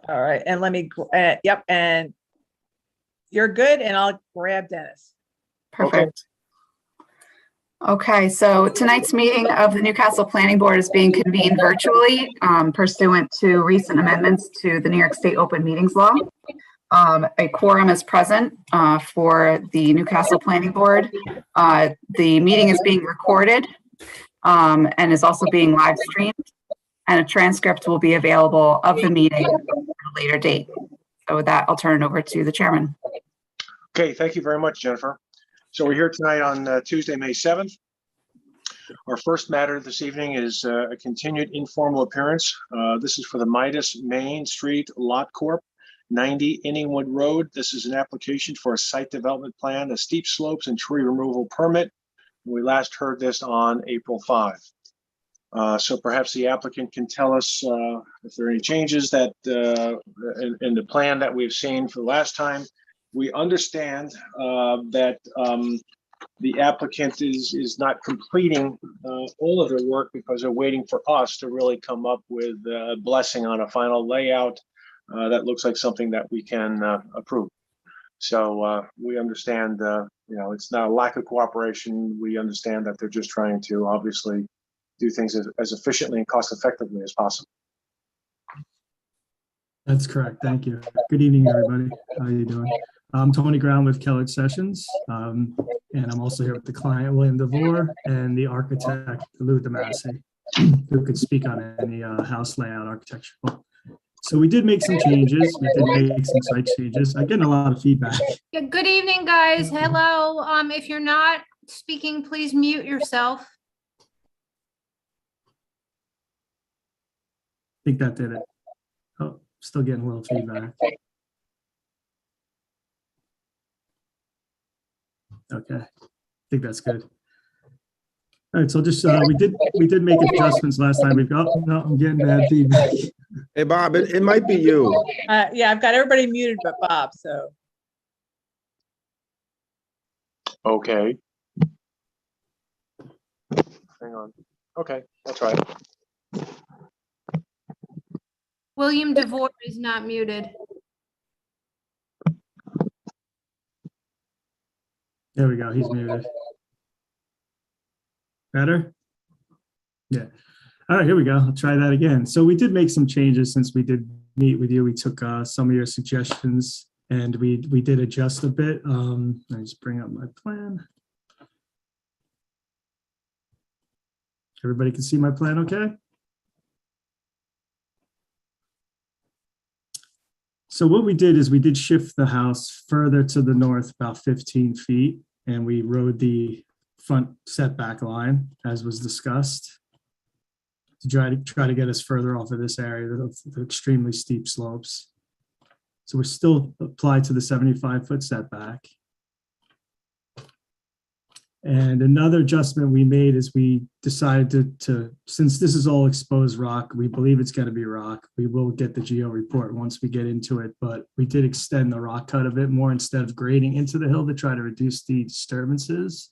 All right, and let me, yep, and you're good, and I'll grab Dennis. Perfect. Okay, so tonight's meeting of the Newcastle Planning Board is being convened virtually pursuant to recent amendments to the New York State Open Meetings Law. A quorum is present for the Newcastle Planning Board. The meeting is being recorded and is also being live streamed, and a transcript will be available of the meeting at a later date. So with that, I'll turn it over to the chairman. Okay, thank you very much, Jennifer. So we're here tonight on Tuesday, May 7th. Our first matter this evening is a continued informal appearance. This is for the MIDAS Main Street Lot Corp, 90 Inningwood Road. This is an application for a site development plan, a steep slopes and tree removal permit. We last heard this on April 5. So perhaps the applicant can tell us if there are any changes that in the plan that we've seen for the last time. We understand that the applicant is not completing all of their work because they're waiting for us to really come up with a blessing on a final layout that looks like something that we can approve. So we understand, it's not a lack of cooperation. We understand that they're just trying to obviously do things as efficiently and cost effectively as possible. That's correct. Thank you. Good evening, everybody. How are you doing? I'm Tony Brown with Kellogg Sessions, and I'm also here with the client, William DeVore, and the architect, Lou DeMasi, who could speak on any house layout architecture. So we did make some changes. We did make some site changes. I'm getting a lot of feedback. Yeah, good evening, guys. Hello. If you're not speaking, please mute yourself. I think that did it. Oh, still getting a little feedback. Okay, I think that's good. All right, so just we did make adjustments last time. We've got no, I'm getting bad feedback. Hey Bob, it might be you. Yeah, I've got everybody muted but Bob, so. Okay. Hang on. Okay, that's right. William DeVore is not muted. There we go. He's muted. Better? Yeah. All right, here we go. I'll try that again. So we did make some changes since we did meet with you. We took some of your suggestions and we did adjust a bit. Let me just bring up my plan. Everybody can see my plan okay? So what we did is we did shift the house further to the north about 15 feet, and we rode the front setback line as was discussed to try to get us further off of this area of the extremely steep slopes. So we're still applied to the 75-foot setback. And another adjustment we made is we decided to, since this is all exposed rock, we believe it's going to be rock. We will get the geo report once we get into it, but we did extend the rock cut a bit more instead of grading into the hill to try to reduce the disturbances.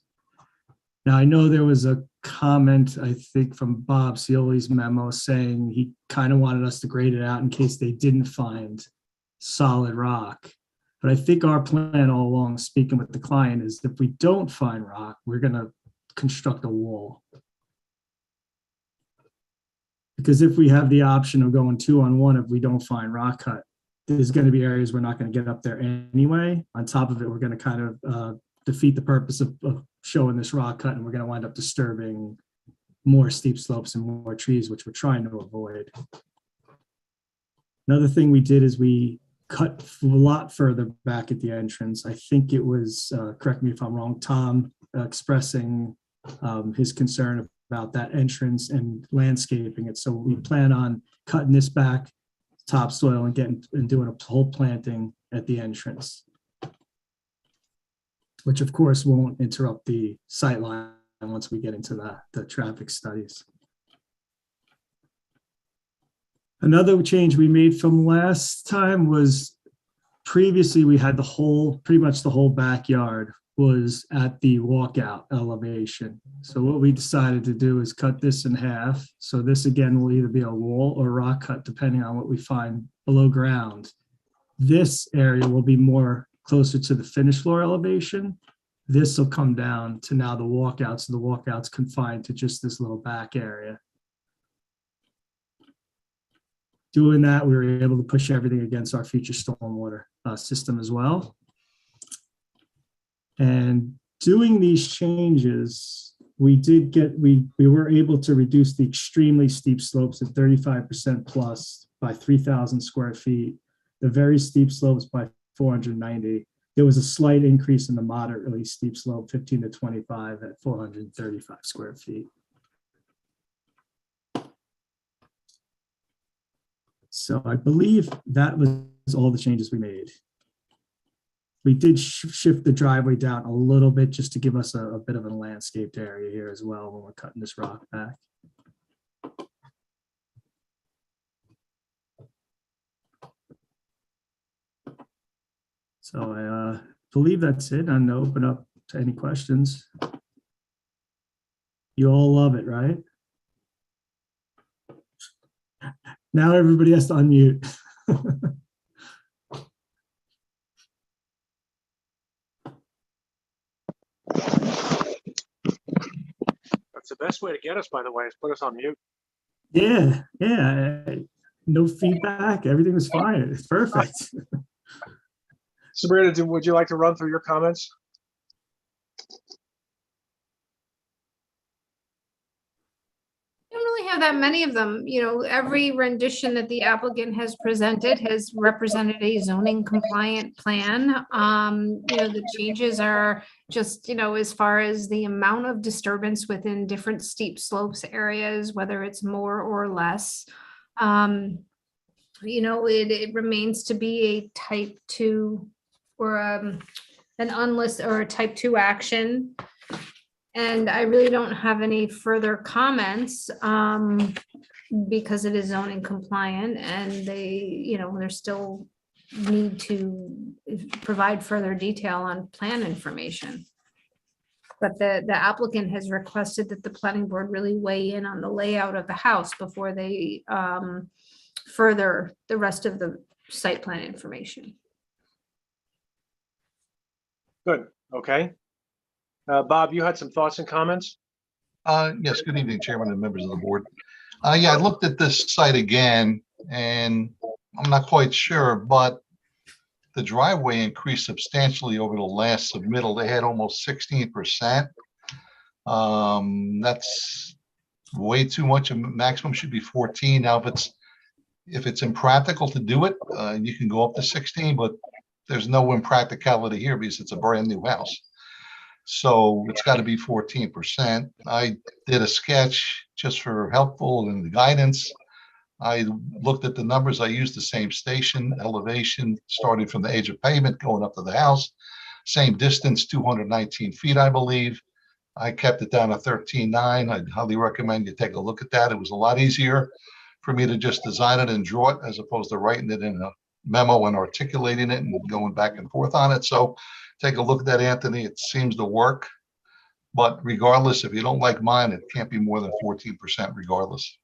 Now, I know there was a comment, I think, from Bob Cioli's memo saying he kind of wanted us to grade it out in case they didn't find solid rock. But I think our plan all along, speaking with the client, is if we don't find rock, we're going to construct a wall. Because if we have the option of going 2-on-1, if we don't find rock cut, there's going to be areas we're not going to get up there anyway. On top of it, we're going to kind of defeat the purpose of showing this rock cut, and we're going to wind up disturbing more steep slopes and more trees, which we're trying to avoid. Another thing we did is we cut a lot further back at the entrance. I think it was, correct me if I'm wrong, Tom expressing his concern about that entrance and landscaping it. So we plan on cutting this back topsoil and doing a whole planting at the entrance, which of course won't interrupt the sight line once we get into the traffic studies. Another change we made from last time was previously we had pretty much the whole backyard was at the walkout elevation. So what we decided to do is cut this in half. So this again will either be a wall or rock cut, depending on what we find below ground. This area will be more closer to the finished floor elevation. This will come down to now the walkout. So the walkout's confined to just this little back area. Doing that, we were able to push everything against our future stormwater system as well. And doing these changes, we were able to reduce the extremely steep slopes at 35% plus by 3,000 square feet, the very steep slopes by 490. There was a slight increase in the moderately steep slope, 15 to 25 at 435 square feet. So I believe that was all the changes we made. We did shift the driveway down a little bit just to give us a bit of a landscaped area here as well when we're cutting this rock back. So I believe that's it. I'm gonna open up to any questions. You all love it, right? Now everybody has to unmute. That's the best way to get us, by the way, is put us on mute. Yeah. No feedback. Everything was fine. It's perfect. Sabrina, would you like to run through your comments? I don't really have that many of them. You know, every rendition that the applicant has presented has represented a zoning compliant plan. You know, the changes are just, you know, as far as the amount of disturbance within different steep slopes areas, whether it's more or less. You know, it remains to be a type 2 or an unlisted or a type 2 action. And I really don't have any further comments because it is zoning compliant and they, you know, there's still need to provide further detail on plan information. But the applicant has requested that the planning board really weigh in on the layout of the house before they further the rest of the site plan information. Good, okay. Bob, you had some thoughts and comments? Yes, good evening, Chairman and members of the board. Yeah, I looked at this site again, and I'm not quite sure, but the driveway increased substantially over the last submittal. They had almost 16%. That's way too much. A maximum should be 14. Now, if it's impractical to do it, you can go up to 16, but there's no impracticality here because it's a brand new house. So it's got to be 14%. I did a sketch just for helpful and the guidance. I looked at the numbers. I used the same station elevation, starting from the edge of pavement, going up to the house. Same distance, 219 feet, I believe. I kept it down to 13.9. I'd highly recommend you take a look at that. It was a lot easier for me to just design it and draw it as opposed to writing it in a memo and articulating it and going back and forth on it. So take a look at that, Anthony. It seems to work. But regardless, if you don't like mine, it can't be more than 14% regardless.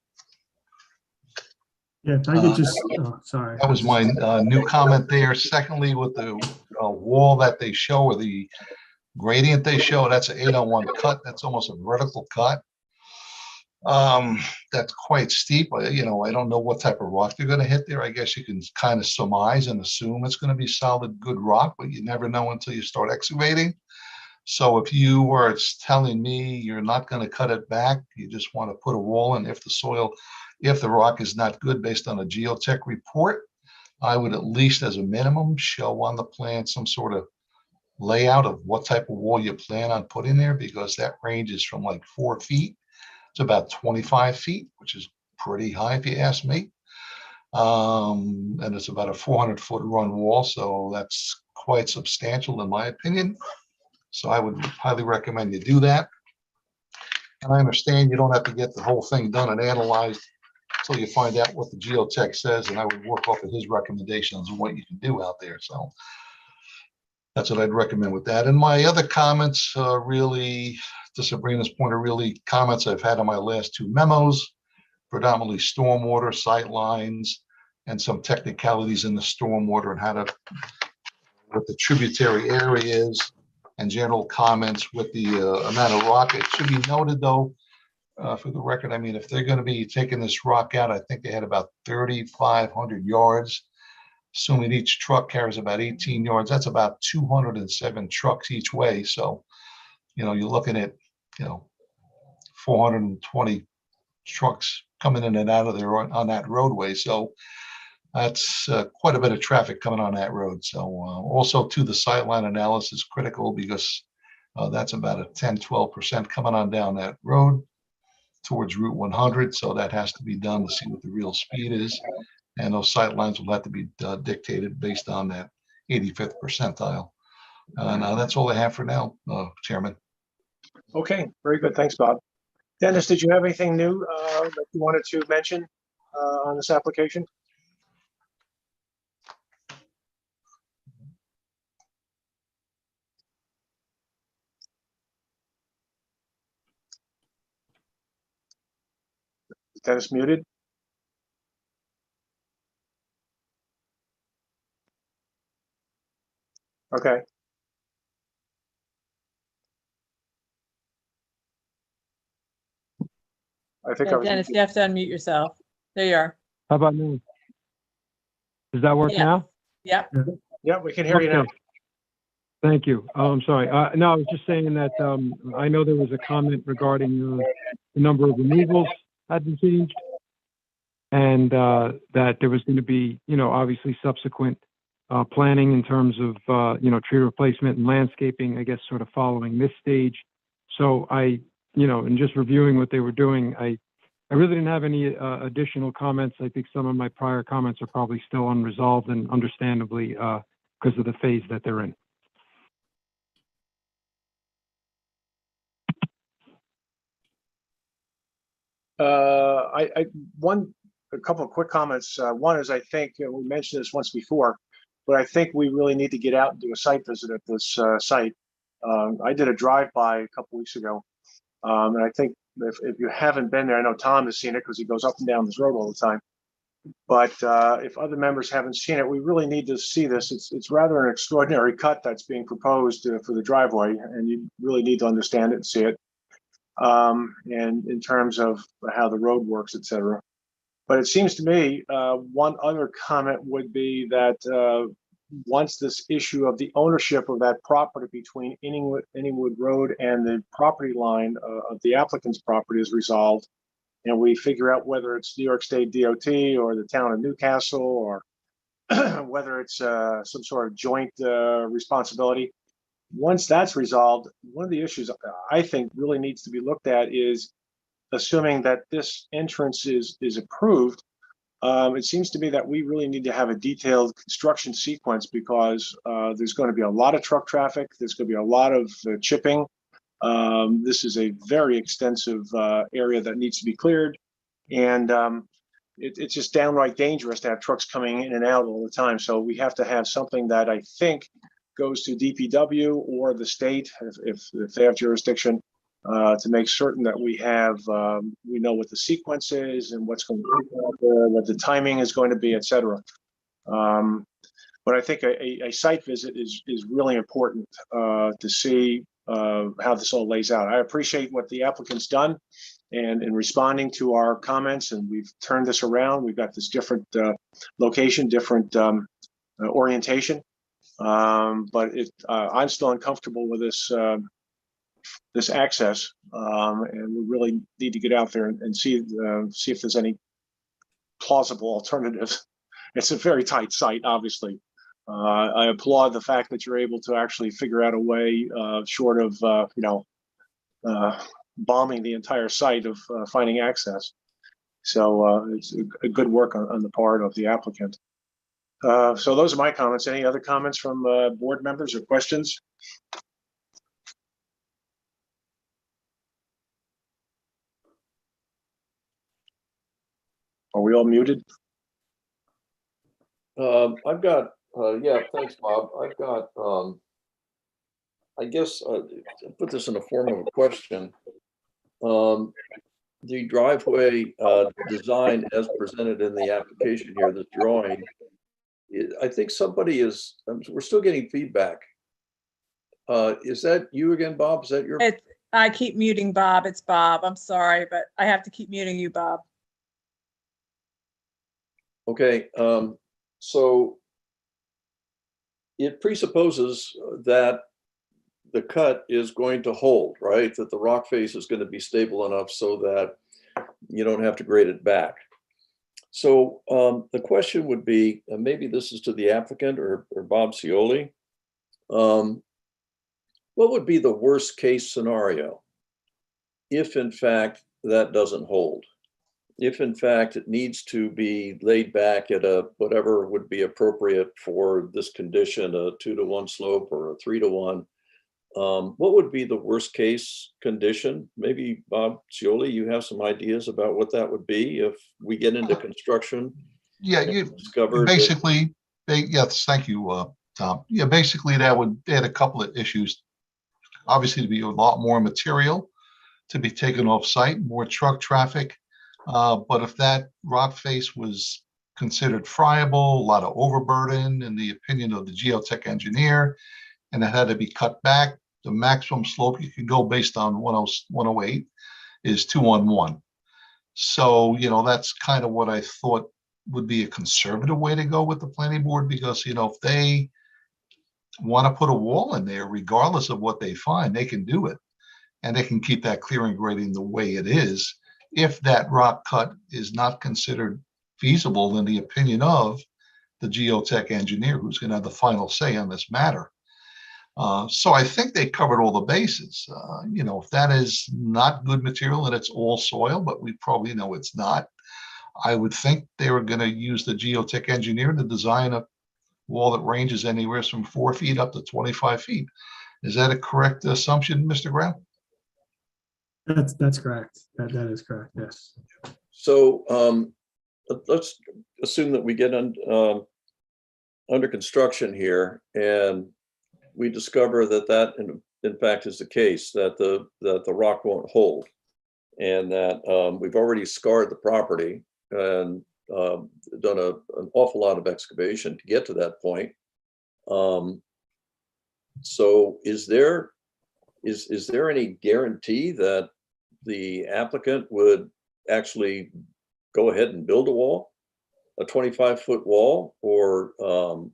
Yeah, if I could just, oh, sorry. That was my new comment there. Secondly, with the wall that they show or the gradient they show, that's an 801 cut. That's almost a vertical cut. That's quite steep. You know, I don't know what type of rock you're going to hit there. I guess you can kind of surmise and assume it's going to be solid, good rock, but you never know until you start excavating. So if you were telling me you're not going to cut it back, you just want to put a wall in, if the rock is not good based on a geotech report, I would at least as a minimum show on the plan some sort of layout of what type of wall you plan on putting there, because that range is from like 4 feet to about 25 feet, which is pretty high if you ask me. And it's about a 400-foot run wall, so that's quite substantial in my opinion. So I would highly recommend you do that. And I understand you don't have to get the whole thing done and analyzed until you find out what the geotech says, and I would work off of his recommendations on what you can do out there. So That's what I'd recommend with that. And my other comments, really, to Sabrina's point, are really comments I've had on my last two memos, predominantly stormwater, sight lines, and some technicalities in the stormwater and how to, what the tributary area is, and general comments with the amount of rock. It should be noted, though, for the record, I mean, if they're going to be taking this rock out, I think they had about 3,500 yards. Assuming each truck carries about 18 yards, that's about 207 trucks each way. So, you know, you're looking at, 420 trucks coming in and out of there on that roadway. So that's quite a bit of traffic coming on that road. So also to the sightline analysis critical because that's about a 10-12% coming on down that road towards Route 100. So that has to be done to see what the real speed is. And those sight lines will have to be dictated based on that 85th percentile. Now that's all I have for now, Chairman. Okay, very good. Thanks, Bob. Dennis, did you have anything new that you wanted to mention on this application? Is Dennis muted? Okay. I think I Yeah, was. Dennis, you have to unmute yourself. There you are. How about now? Does that work Yeah. now? Yep. Yeah, we can hear you now. Okay. Thank you. I'm sorry. No, I was just saying that I know there was a comment regarding the number of removals had been changed, and that there was going to be, obviously subsequent planning in terms of, tree replacement and landscaping, I guess, sort of following this stage. So in just reviewing what they were doing, I really didn't have any additional comments. I think some of my prior comments are probably still unresolved, and understandably because of the phase that they're in. A couple of quick comments. One is I think we mentioned this once before, but I think we really need to get out and do a site visit at this site. I did a drive-by a couple weeks ago, and I think if you haven't been there, I know Tom has seen it because he goes up and down this road all the time. But if other members haven't seen it, we really need to see this. It's rather an extraordinary cut that's being proposed for the driveway, and you really need to understand it and see it. And in terms of how the road works, et cetera. But it seems to me, one other comment would be that once this issue of the ownership of that property between Inningwood Road and the property line of the applicant's property is resolved, and we figure out whether it's New York State DOT or the town of Newcastle, or whether it's some sort of joint responsibility. Once that's resolved, one of the issues I think really needs to be looked at is assuming that this entrance is approved. It seems to me that we really need to have a detailed construction sequence because there's going to be a lot of truck traffic. There's going to be a lot of chipping. This is a very extensive area that needs to be cleared. And it's just downright dangerous to have trucks coming in and out all the time. So we have to have something that I think goes to DPW or the state if they have jurisdiction to make certain that we know what the sequence is and what's going to be out there, what the timing is going to be, et cetera. But I think a site visit is really important to see how this all lays out. I appreciate what the applicant's done and in responding to our comments, and we've turned this around. We've got this different location, different orientation. But I'm still uncomfortable with this access, and we really need to get out there and see if there's any plausible alternatives. It's a very tight site, obviously. I applaud the fact that you're able to actually figure out a way, short of bombing the entire site, of finding access. So it's a good work on the part of the applicant. So those are my comments. Any other comments from board members or questions? Are we all muted? I've got, yeah, thanks, Bob. I've got I guess, I'll put this in the form of a question. The driveway design as presented in the application here, the drawing, I think somebody is, we're still getting feedback. Is that you again, Bob? Is that your? I keep muting Bob. It's Bob. I'm sorry, but I have to keep muting you, Bob. Okay, so it presupposes that the cut is going to hold, right? That the rock face is going to be stable enough so that you don't have to grade it back. So the question would be, and maybe this is to the applicant or Bob Cioli, what would be the worst case scenario if in fact that doesn't hold? If in fact it needs to be laid back at a whatever would be appropriate for this condition, a 2-to-1 slope or a 3-to-1, what would be the worst case condition? Maybe Bob Cioli, you have some ideas about what that would be if we get into construction? Yeah, you basically, yes, thank you, Tom. Yeah, basically that would add a couple of issues. Obviously, to be a lot more material to be taken off site, more truck traffic. But if that rock face was considered friable, a lot of overburden in the opinion of the geotech engineer, and it had to be cut back, the maximum slope you can go based on 108 is 2-on-1. So, you know, that's kind of what I thought would be a conservative way to go with the planning board, because, you know, if they want to put a wall in there, regardless of what they find, they can do it. And they can keep that clearing grading the way it is. If that rock cut is not considered feasible in the opinion of the geotech engineer, who's going to have the final say on this matter. So I think they covered all the bases. You know, if that is not good material and it's all soil, but we probably know it's not, I would think they were going to use the geotech engineer to design a wall that ranges anywhere from 4 feet up to 25 feet. Is that a correct assumption, Mr. Graham? That's correct. That is correct. Yes. So let's assume that we get under construction here, and we discover that in fact is the case, that the rock won't hold, and that we've already scarred the property and done an awful lot of excavation to get to that point. So is there any guarantee that the applicant would actually go ahead and build a wall, a 25-foot wall, or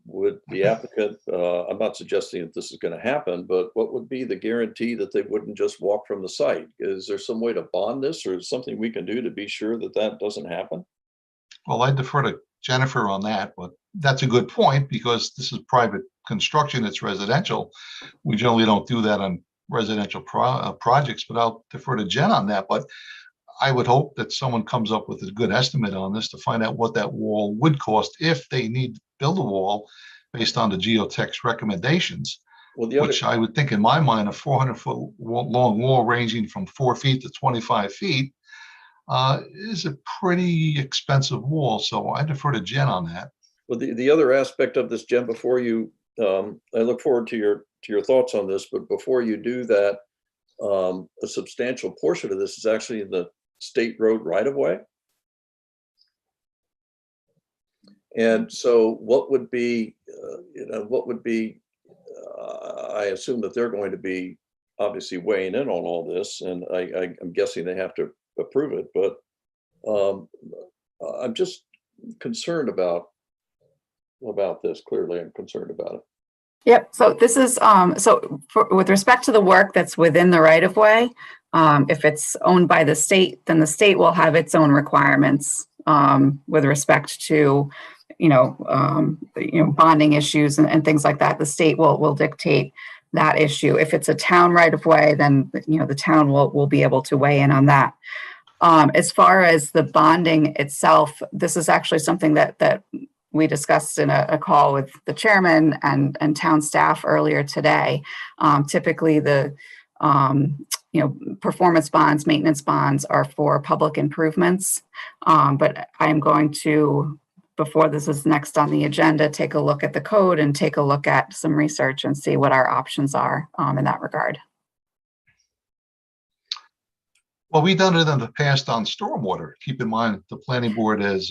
would the applicant, I'm not suggesting that this is going to happen, but what would be the guarantee that they wouldn't just walk from the site? Is there some way to bond this, or something we can do to be sure that that doesn't happen? Well, I defer to Jennifer on that, but that's a good point, because this is private construction, it's residential. We generally don't do that on residential projects, but I'll defer to Jen on that. But I would hope that someone comes up with a good estimate on this to find out what that wall would cost if they need to build a wall based on the geotech's recommendations. Well, which I would think in my mind, a 400-foot long wall ranging from 4 feet to 25 feet is a pretty expensive wall. So I defer to Jen on that. Well, the other aspect of this, Jen, before you, I look forward to your thoughts on this, but before you do that, a substantial portion of this is actually in the state road right-of-way. And so what would be, I assume that they're going to be obviously weighing in on all this, and I'm guessing they have to approve it, but I'm just concerned about this. Clearly, I'm concerned about it. Yep. So this is, with respect to the work that's within the right of way, if it's owned by the state, then the state will have its own requirements with respect to, bonding issues and things like that. The state will dictate that issue. If it's a town right of way, then, the town will be able to weigh in on that. As far as the bonding itself, this is actually something that we discussed in a call with the chairman and town staff earlier today. Typically the, performance bonds, maintenance bonds are for public improvements. But I'm going to before this is next on the agenda, take a look at the code and take a look at some research and see what our options are in that regard. Well, we've done it in the past on stormwater. Keep in mind, the planning board has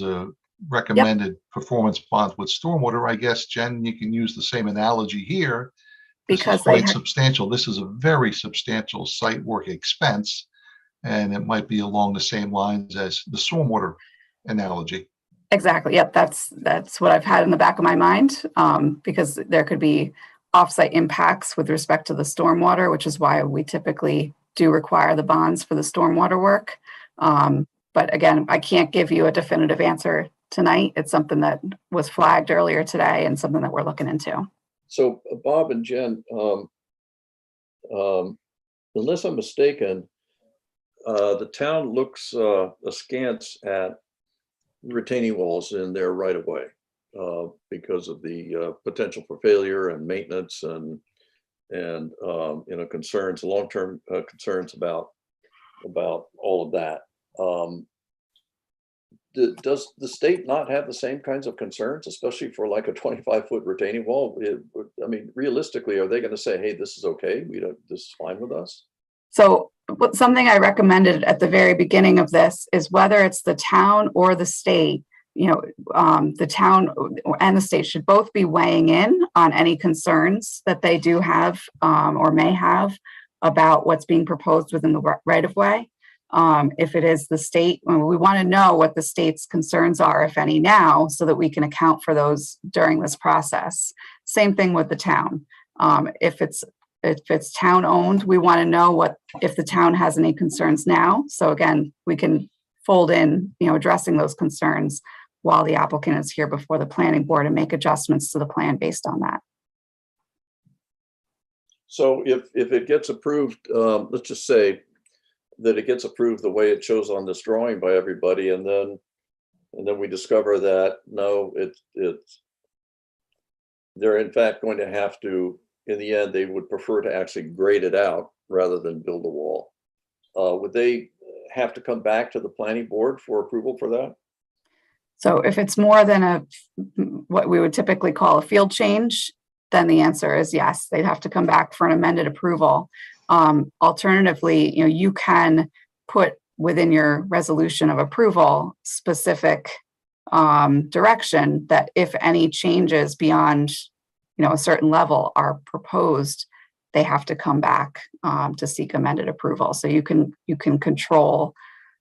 recommended performance bonds with stormwater. I guess, Jen, you can use the same analogy here. This Because is they quite substantial. This is a very substantial site work expense, and it might be along the same lines as the stormwater analogy. Exactly. Yep. That's what I've had in the back of my mind, because there could be offsite impacts with respect to the stormwater, which is why we typically do require the bonds for the stormwater work. But again, I can't give you a definitive answer tonight. It's something that was flagged earlier today and something that we're looking into. So Bob and Jen, unless I'm mistaken, the town looks askance at retaining walls in their right of way because of the potential for failure and maintenance and concerns, long-term concerns about all of that. Does the state not have the same kinds of concerns, especially for like a 25-foot retaining wall? I mean, realistically, are they going to say, "Hey, this is okay. This is fine with us"? So something I recommended at the very beginning of this is whether it's the town or the state, the town and the state should both be weighing in on any concerns that they do have or may have about what's being proposed within the right of way. If it is the state, we want to know what the state's concerns are, if any, now, so that we can account for those during this process. Same thing with the town. If it's town owned, we want to know if the town has any concerns now. So again, we can fold in, addressing those concerns while the applicant is here before the planning board and make adjustments to the plan based on that. So if it gets approved, let's just say that it gets approved the way it shows on this drawing by everybody, and then we discover that no, they're in fact going to have to, in the end, they would prefer to actually grade it out rather than build a wall. Would they have to come back to the planning board for approval for that? So if it's more than what we would typically call a field change, then the answer is yes, they'd have to come back for an amended approval. Alternatively, you can put within your resolution of approval specific direction that if any changes beyond a certain level are proposed, they have to come back to seek amended approval. So you can control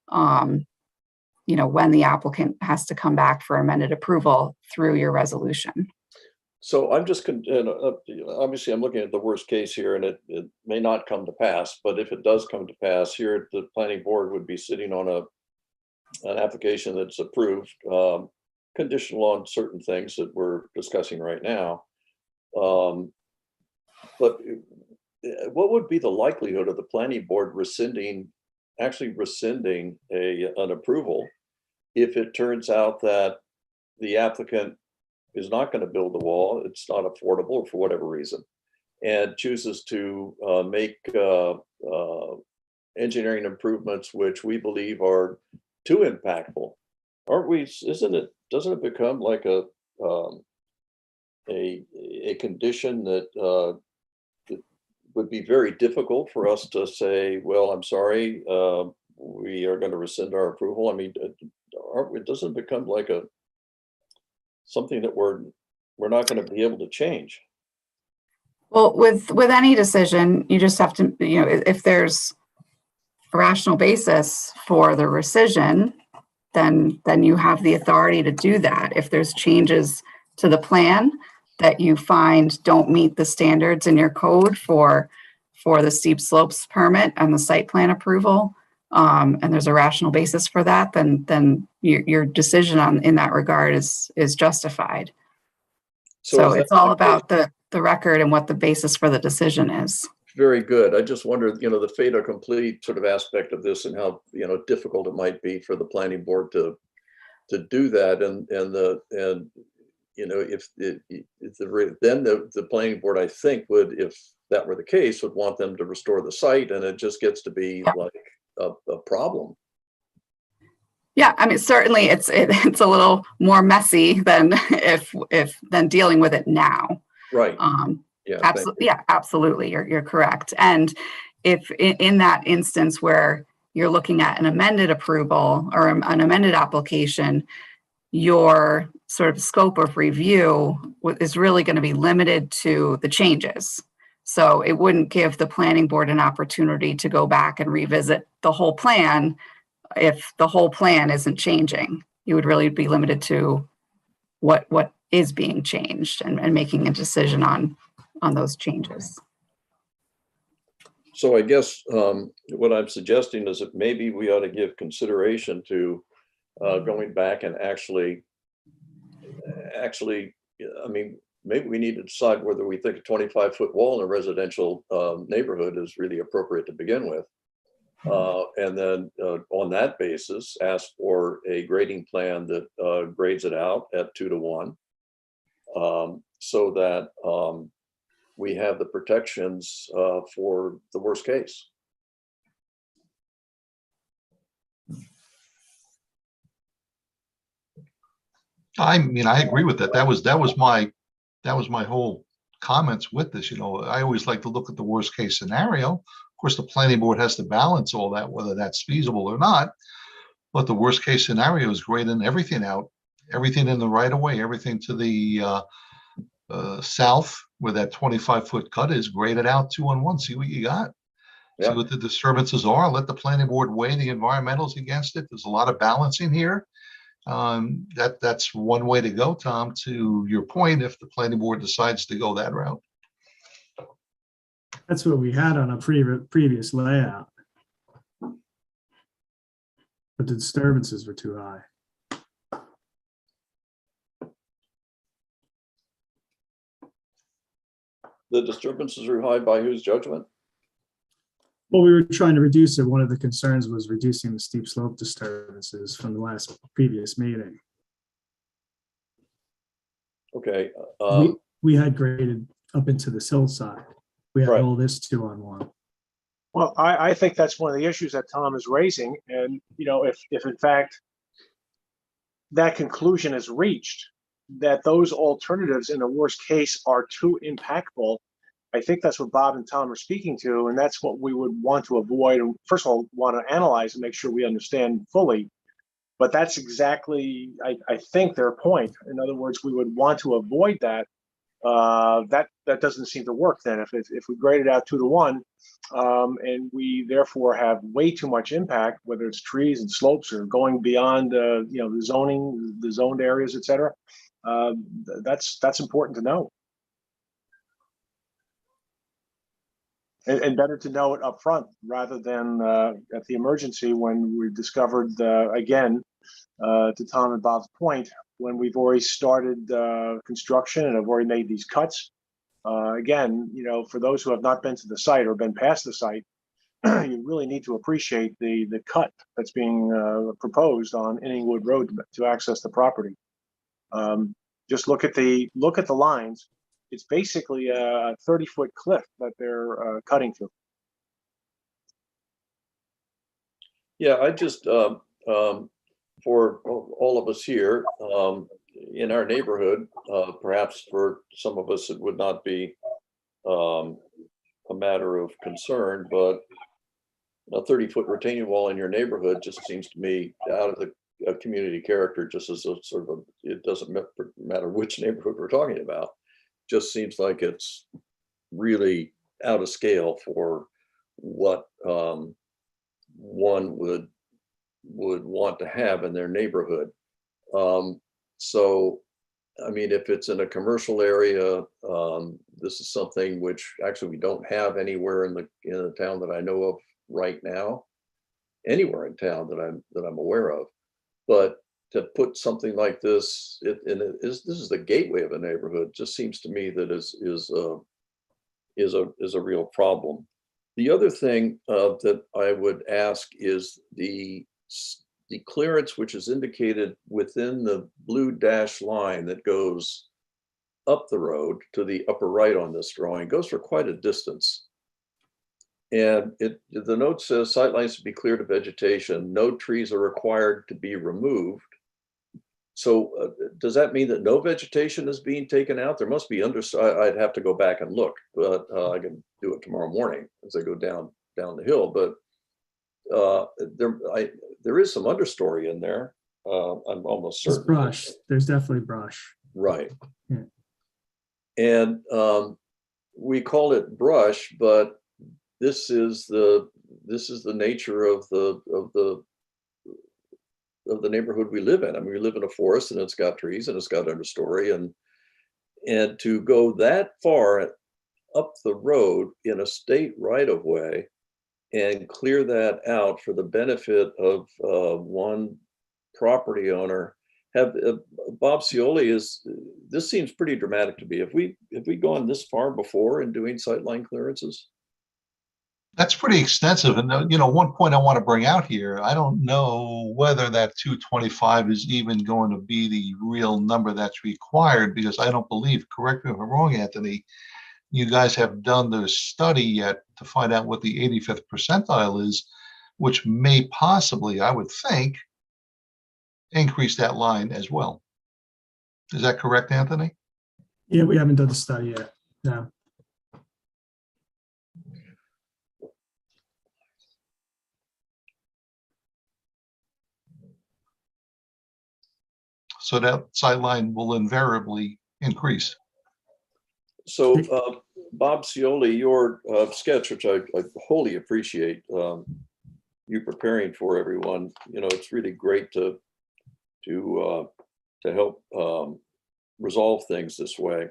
when the applicant has to come back for amended approval through your resolution. So I'm just, obviously I'm looking at the worst case here, and it may not come to pass, but if it does come to pass here, the planning board would be sitting on an application that's approved, conditional on certain things that we're discussing right now. But what would be the likelihood of the planning board actually rescinding an approval if it turns out that the applicant is not going to build the wall, it's not affordable for whatever reason, and chooses to make engineering improvements which we believe are too impactful? Doesn't it become like a condition that would be very difficult for us to say, well, I'm sorry, we are going to rescind our approval? I mean, it doesn't become like something that we're not going to be able to change. Well, with any decision, you just have to, if there's a rational basis for the rescission, then you have the authority to do that. If there's changes to the plan that you find don't meet the standards in your code for the steep slopes permit and the site plan approval, and there's a rational basis for that, then your decision in that regard is justified. So it's all about the record and what the basis for the decision is. Very good. I just wondered, the fait accompli sort of aspect of this and how, difficult it might be for the planning board to do that. Then the planning board, I think, would, if that were the case, would want them to restore the site, and it just gets to be like a problem. Yeah, I mean, certainly it's a little more messy than than dealing with it now. Right. Yeah. thank Absolutely. Yeah, absolutely. You're correct. And if in that instance where you're looking at an amended approval or an amended application, your sort of scope of review is really going to be limited to the changes. So it wouldn't give the planning board an opportunity to go back and revisit the whole plan if the whole plan isn't changing. You would really be limited to what is being changed and making a decision on those changes. So I guess what I'm suggesting is that maybe we ought to give consideration to going back and actually, I mean, maybe we need to decide whether we think a 25-foot wall in a residential neighborhood is really appropriate to begin with. And then on that basis, ask for a grading plan that grades it out at 2 to 1, so that we have the protections for the worst case. I mean, I agree with that. That was my whole comments with this. You know, I always like to look at the worst case scenario. Of course, the planning board has to balance all that, whether that's feasible or not. But the worst case scenario is grading everything out, everything in the right of way, everything to the south where that 25-foot cut is, graded out 2 on 1. See what you got. Yeah. See what the disturbances are. Let the planning board weigh the environmentals against it. There's a lot of balancing here. That's one way to go, Tom, to your point, if the planning board decides to go that route. That's what we had on a previous layout. But the disturbances were too high. The disturbances are high by whose judgment? Well, we were trying to reduce it. One of the concerns was reducing the steep slope disturbances from the previous meeting. Okay. We had graded up into this hillside. We had Right. all this 2 on 1. Well, I think that's one of the issues that Tom is raising. And, you know, if in fact that conclusion is reached, that those alternatives in the worst case are too impactful, I think that's what Bob and Tom are speaking to. And that's what we would want to avoid. And first of all, want to analyze and make sure we understand fully. But that's exactly, I think, their point. In other words, we would want to avoid that. That doesn't seem to work then. If we grade it out 2 to 1, and we therefore have way too much impact, whether it's trees and slopes or going beyond, you know, the zoning, the zoned areas, et cetera, that's important to know. And better to know it up front rather than at the emergency when we discovered, again, to Tom and Bob's point, when we've already started construction and have already made these cuts. Again, you know, for those who have not been to the site or been past the site, you really need to appreciate the cut that's being proposed on Inningwood Road to access the property. Just look at the lines. It's basically a 30-foot cliff that they're cutting to. Yeah, I just, for all of us here in our neighborhood, perhaps for some of us, it would not be a matter of concern, but a 30-foot retaining wall in your neighborhood just seems to me out of the community character, just as a sort of, it doesn't matter which neighborhood we're talking about. Just seems like it's really out of scale for what one would want to have in their neighborhood. So, I mean, if it's in a commercial area, this is something which actually we don't have anywhere in the town that I know of right now, anywhere in town that I'm aware of. But to put something like this, this is the gateway of a neighborhood, just seems to me that is a real problem. The other thing that I would ask is the clearance which is indicated within the blue dashed line that goes up the road to the upper right on this drawing, goes for quite a distance. And the note says sightlines to be cleared of vegetation. No trees are required to be removed. So does that mean that no vegetation is being taken out? There must be I'd have to go back and look, but I can do it tomorrow morning as I go down the hill. But there is some understory in there. I'm almost It's certain. brush. There's definitely brush. Right. Yeah. And we call it brush, but this is the nature of the neighborhood we live in. I mean, we live in a forest and it's got trees and it's got understory, and to go that far up the road in a state right of way and clear that out for the benefit of one property owner. Bob Cioli, this seems pretty dramatic to me. Have we gone this far before in doing sightline clearances? That's pretty extensive. And, one point I want to bring out here, I don't know whether that 225 is even going to be the real number that's required, because I don't believe, correct me if I'm wrong, Anthony, you guys have done the study yet to find out what the 85th percentile is, which may possibly, I would think, increase that line as well. Is that correct, Anthony? Yeah, we haven't done the study yet. No. So that sideline will invariably increase. So Bob Cioli, your sketch, which I wholly appreciate you preparing for everyone, it's really great to help resolve things this way.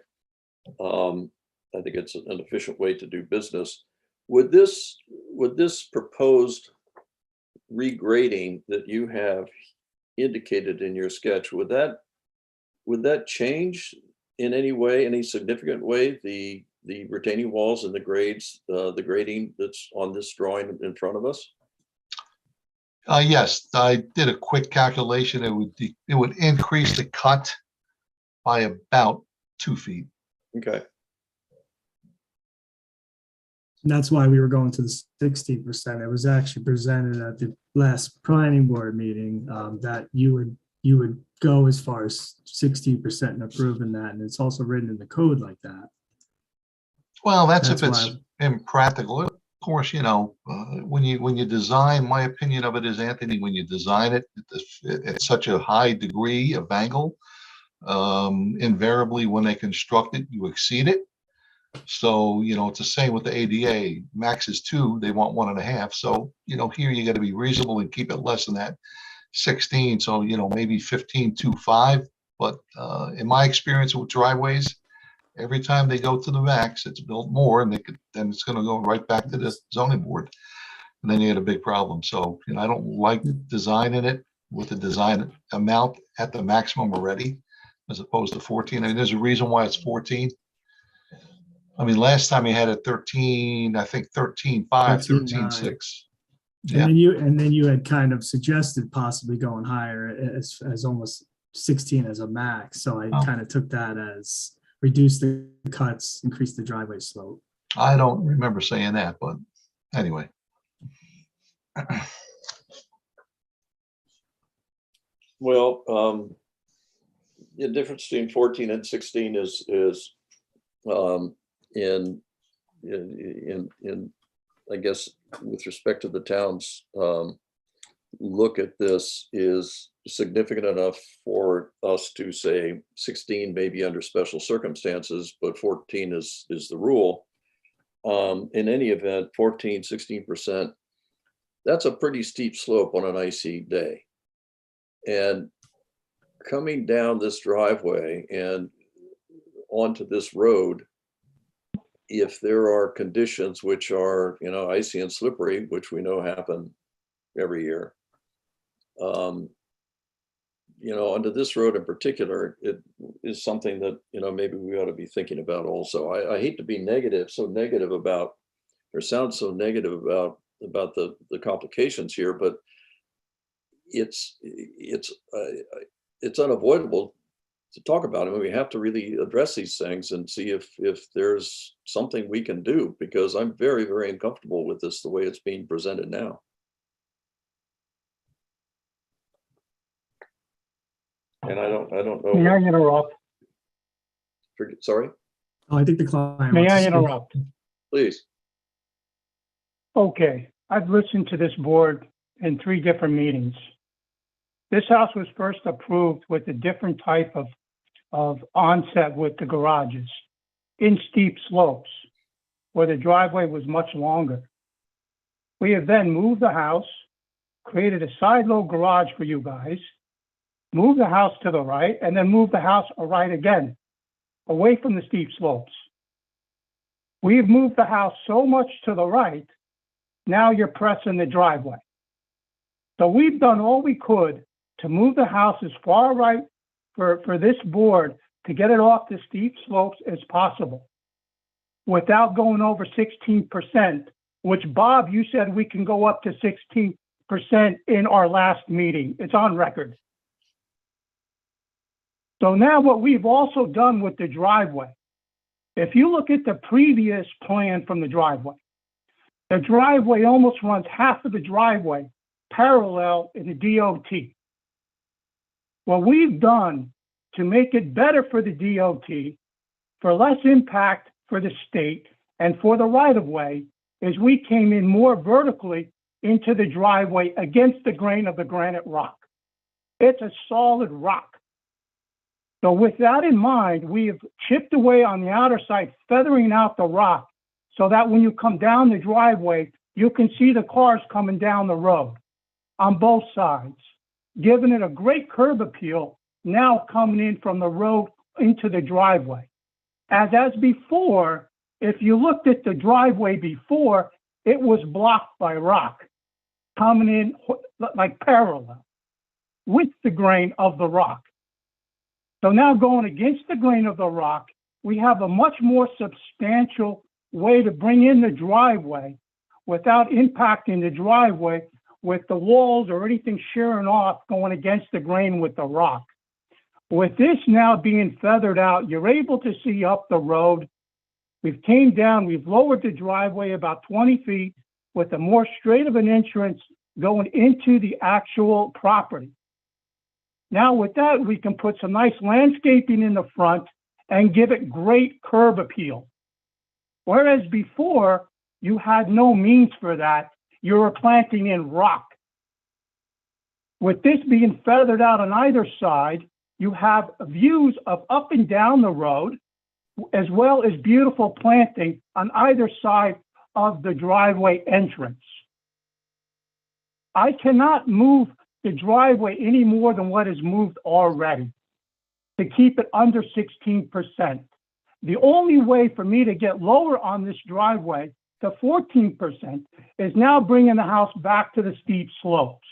I think it's an efficient way to do business. Would this proposed regrading that you have indicated in your sketch, would that change in any way, any significant way, the retaining walls and the grades, the grading that's on this drawing in front of us? Yes, I did a quick calculation. It would increase the cut by about 2 feet. Okay. And that's why we were going to the 60%. It was actually presented at the last planning board meeting that you would go as far as 60% and approving that. And it's also written in the code like that. Well, that's if That's it's why- impractical. Of course, when you design, my opinion of it is, Anthony, when you design it at such a high degree of angle, invariably when they construct it, you exceed it. So, it's the same with the ADA. Max is 2, they want 1.5. So, here you got to be reasonable and keep it less than that 16. So, maybe 15.25. But in my experience with driveways, every time they go to the max, it's built more, and then it's going to go right back to the zoning board. And then you get a big problem. So, I don't like designing it with the design amount at the maximum already, as opposed to 14. I mean, there's a reason why it's 14. I mean, last time you had it 13, I think 13.5, 13.6. Yeah. And then you had kind of suggested possibly going higher as almost 16 as a max. So I kind of took that as reduce the cuts, increase the driveway slope. I don't remember saying that, but anyway. Well, the difference between 14 and 16 is in I guess with respect to the town's look at this is significant enough for us to say 16 maybe under special circumstances, but 14 is the rule. In any event, 16%, that's a pretty steep slope on an icy day. And coming down this driveway and onto this road, if there are conditions which are, icy and slippery, which we know happen every year, onto this road in particular, it is something that, maybe we ought to be thinking about also. I hate to be sound so negative about the complications here, but it's unavoidable to talk about it. We have to really address these things and see if there's something we can do, because I'm very, very uncomfortable with this, the way it's being presented now. And I don't know. May I interrupt? Sorry, Oh, I think the client. May wants to I speak. interrupt? please. Okay, I've listened to this board in 3 different meetings. This house was first approved with a different type of onset with the garages in steep slopes where the driveway was much longer. We have then moved the house, created a side-load garage for you guys, moved the house to the right, and then moved the house right again, away from the steep slopes. We've moved the house so much to the right, now you're pressing the driveway. So we've done all we could to move the house as far right for this board to get it off the steep slopes as possible without going over 16%, which Bob, you said we can go up to 16% in our last meeting. It's on record. So now what we've also done with the driveway, if you look at the previous plan from the driveway almost runs half of the driveway parallel in the DOT. What we've done to make it better for the DOT, for less impact for the state, and for the right-of-way, is we came in more vertically into the driveway against the grain of the granite rock. It's a solid rock. So with that in mind, we have chipped away on the outer side, feathering out the rock so that when you come down the driveway, you can see the cars coming down the road on both sides, giving it a great curb appeal now coming in from the road into the driveway. As before, if you looked at the driveway before, it was blocked by rock coming in like parallel with the grain of the rock. So now going against the grain of the rock, we have a much more substantial way to bring in the driveway without impacting the driveway with the walls or anything shearing off going against the grain with the rock. With this now being feathered out, you're able to see up the road. We've came down, we've lowered the driveway about 20 feet with a more straight of an entrance going into the actual property. Now with that, we can put some nice landscaping in the front and give it great curb appeal. Whereas before, you had no means for that. You were planting in rock. With this being feathered out on either side, you have views of up and down the road, as well as beautiful planting on either side of the driveway entrance. I cannot move the driveway any more than what is moved already to keep it under 16%. The only way for me to get lower on this driveway to 14% is now bringing the house back to the steep slopes.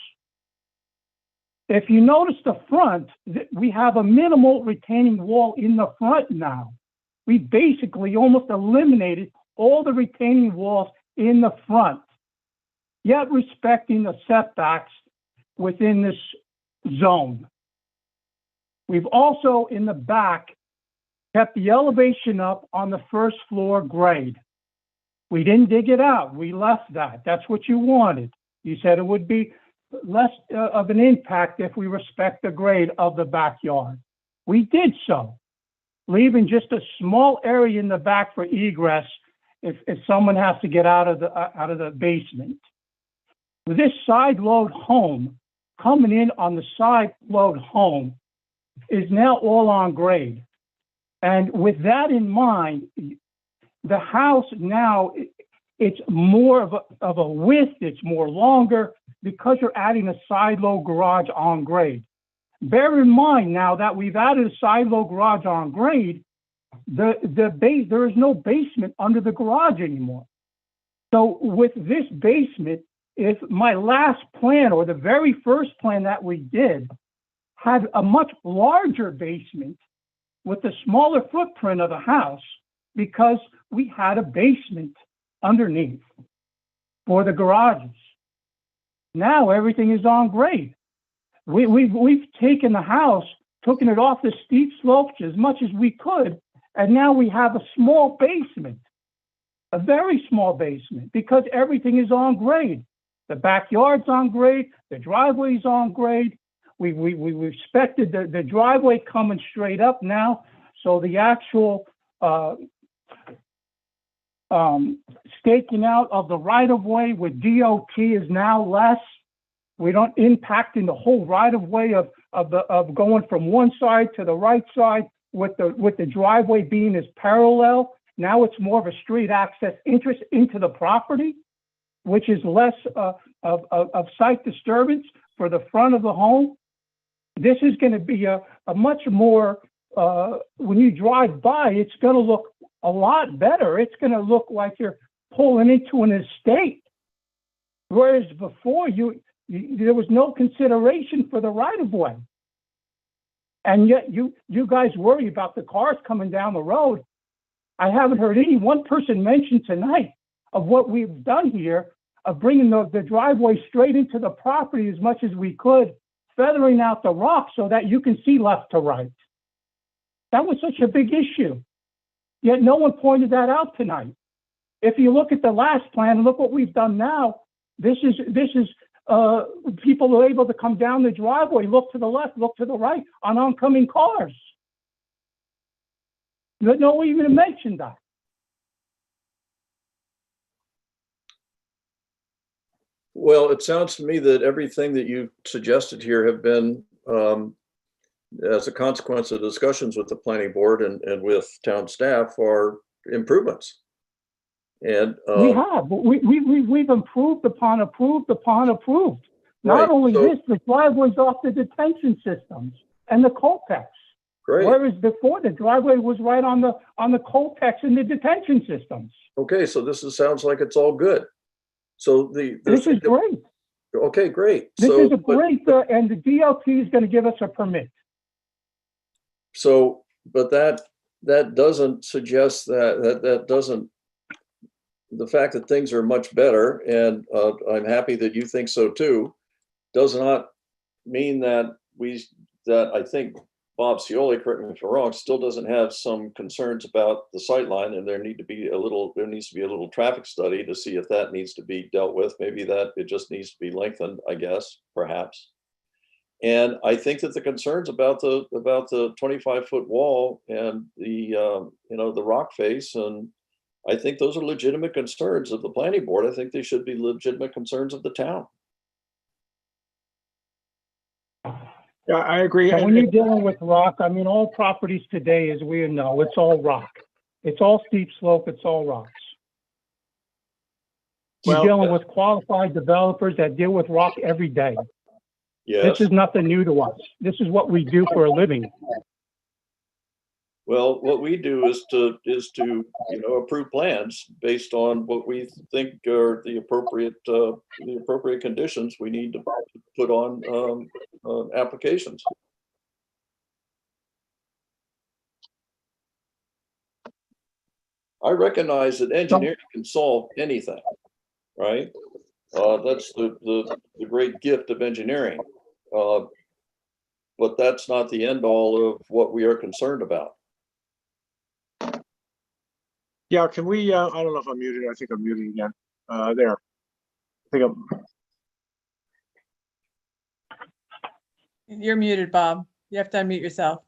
If you notice the front, we have a minimal retaining wall in the front now. We basically almost eliminated all the retaining walls in the front, yet respecting the setbacks within this zone. We've also, in the back, kept the elevation up on the first floor grade. We didn't dig it out. We left that. That's what you wanted. You said it would be less of an impact if we respect the grade of the backyard. We did so, leaving just a small area in the back for egress if someone has to get out of the basement. With this side load home, coming in on the side load home is now all on grade. And with that in mind, the house now, it's more of a width, it's more longer because you're adding a side load garage on grade. Bear in mind now that we've added a side load garage on grade, there is no basement under the garage anymore. So with this basement, if my last plan or the very first plan that we did had a much larger basement with the smaller footprint of the house because we had a basement underneath for the garages. Now everything is on grade. We've taken the house taking it off the steep slopes as much as we could. And now we have a small basement, a very small basement, because everything is on grade. The backyard's on grade, the driveway's on grade. We respected the driveway coming straight up now. So the actual staking out of the right of way with DOT is now less. We don't impacting the whole right of way of going from one side to the right side with the driveway being as parallel. Now it's more of a street access interest into the property, which is less of site disturbance for the front of the home. This is going to be a much more, when you drive by, it's going to look a lot better. It's going to look like you're pulling into an estate. Whereas before, there was no consideration for the right of way. And yet you guys worry about the cars coming down the road. I haven't heard any one person mention tonight of what we've done here, of bringing the driveway straight into the property as much as we could, feathering out the rock so that you can see left to right. That was such a big issue. Yet no one pointed that out tonight. If you look at the last plan, look what we've done now. This is people are able to come down the driveway, look to the left, look to the right on oncoming cars. No one even mentioned that. Well, it sounds to me that everything that you suggested here have been, as a consequence of discussions with the planning board and with town staff, are improvements. And we have. We've improved upon approved upon approved. Not right, only so, this, the driveways off the detention systems and the Colpex. great. Whereas before, the driveway was right on the Colpex and the detention systems. Okay, so this sounds like it's all good. So This is great. okay, great. This So, is a great, and the DOT is going to give us a permit. So, but that doesn't suggest that doesn't, the fact that things are much better, and I'm happy that you think so too, does not mean that I think Bob Scioli, correct me if I'm wrong, still doesn't have some concerns about the sightline, and there needs to be a little traffic study to see if that needs to be dealt with. Maybe that it just needs to be lengthened, I guess, perhaps. And I think that the concerns about the 25-foot wall and the the rock face, and I think those are legitimate concerns of the planning board. I think they should be legitimate concerns of the town. Yeah, I agree. And when you're dealing with rock, I mean, all properties today, as we know, it's all rock. It's all steep slope, it's all rocks. You're dealing with qualified developers that deal with rock every day. Yes. This is nothing new to us. This is what we do for a living. Well, what we do is to approve plans based on what we think are the appropriate conditions we need to put on applications. I recognize that engineering can solve anything, right? That's the great gift of engineering. But that's not the end all of what we are concerned about. Yeah, can we, I don't know if I'm muted. I think I'm muted again. There. I think You're muted, Bob. You have to unmute yourself.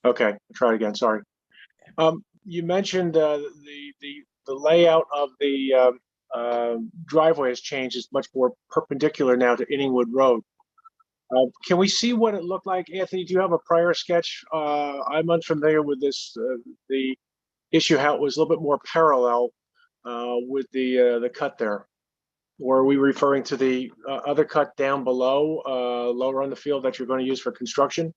okay, I'll try it again, sorry. You mentioned the layout of the driveway has changed. It's much more perpendicular now to Inningwood Road. Can we see what it looked like? Anthony, do you have a prior sketch? I'm unfamiliar with this, the issue, how it was a little bit more parallel with the cut there. Or are we referring to the other cut down below, lower on the field that you're going to use for construction?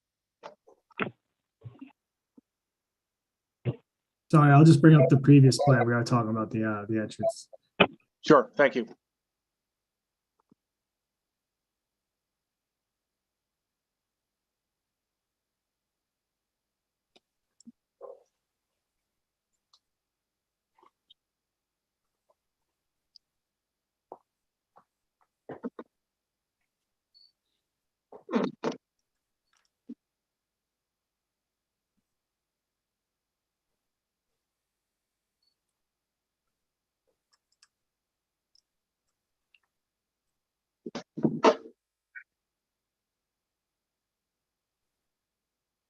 Sorry, I'll just bring up the previous plan. We are talking about the entrance. Sure, thank you.